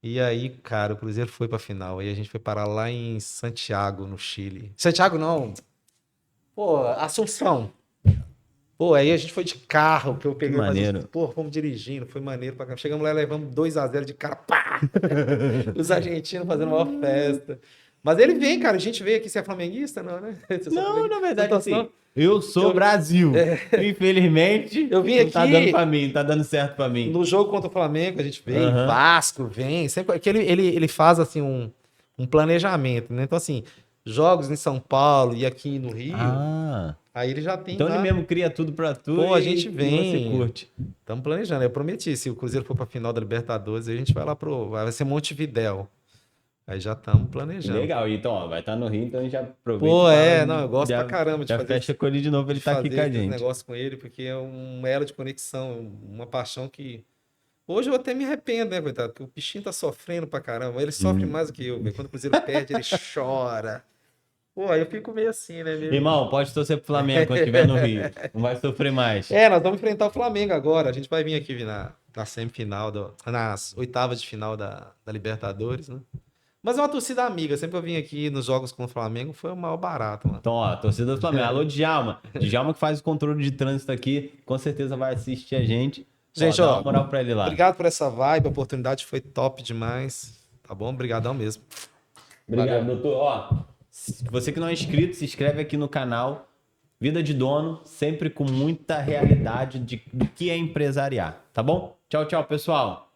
E aí, cara, o Cruzeiro foi pra final. Aí a gente foi parar lá em Santiago, no Chile. Santiago não. Pô, Assunção. Pô, aí a gente foi de carro, que eu peguei.
Que maneiro.
Pô, fomos dirigindo, foi maneiro pra cá. Chegamos lá e levamos 2-0 de cara, pá! Os argentinos fazendo uma festa. Mas ele vem, cara. A gente veio aqui, você é flamenguista, não, né? Você
Não, na verdade,
torce,
assim, eu sou Brasil. Infelizmente,
Eu vim
não tá
aqui-
dando pra mim, não tá dando certo pra mim.
No jogo contra o Flamengo, a gente vem,
Aham.
Vasco vem, sempre que ele faz assim um planejamento, né? Então, assim, jogos em São Paulo e aqui no Rio,
Ah,
aí ele já tem
então
lá.
ele mesmo cria tudo pra tu
Pô, a
e
gente
e
vem.
você curte.
Estamos planejando. Eu prometi, se o Cruzeiro for pra final da Libertadores, aí a gente vai lá vai ser Montevidéu. Aí já estamos planejando.
Legal, então, ó, vai estar no Rio, então a gente já aproveita.
Pô,
e fala,
não, eu gosto
já,
pra caramba de
já
fazer
fecha com ele de novo, ele
de
tá aqui
fazer
com a
esse
gente.
negócio com ele, porque é um elo de conexão, uma paixão que hoje eu até me arrependo, né, coitado? Porque o bichinho tá sofrendo pra caramba. Ele sofre mais do que eu, velho. Quando o Cruzeiro perde, ele chora. Pô, aí eu fico meio assim, né, meu?
Irmão, pode torcer pro Flamengo quando estiver no Rio. Não vai sofrer mais.
Nós vamos enfrentar o Flamengo agora. A gente vai vir aqui na semifinal, nas oitavas de final da Libertadores, né? Mas é uma torcida amiga. Sempre que eu vim aqui nos jogos com o Flamengo, foi o maior barato, mano.
Então, ó, torcida do Flamengo. Alô, Djalma. Djalma que faz o controle de trânsito aqui, com certeza vai assistir a gente.
Gente,
dá
ó,
uma moral pra ele lá.
obrigado por essa vibe, a oportunidade foi top demais. Tá bom? Obrigadão mesmo.
Obrigado,
Valeu.
doutor. Ó, você que não é inscrito, se inscreve aqui no canal. Vida de Dono, sempre com muita realidade do que é empresariar, tá bom? Tchau, tchau, pessoal.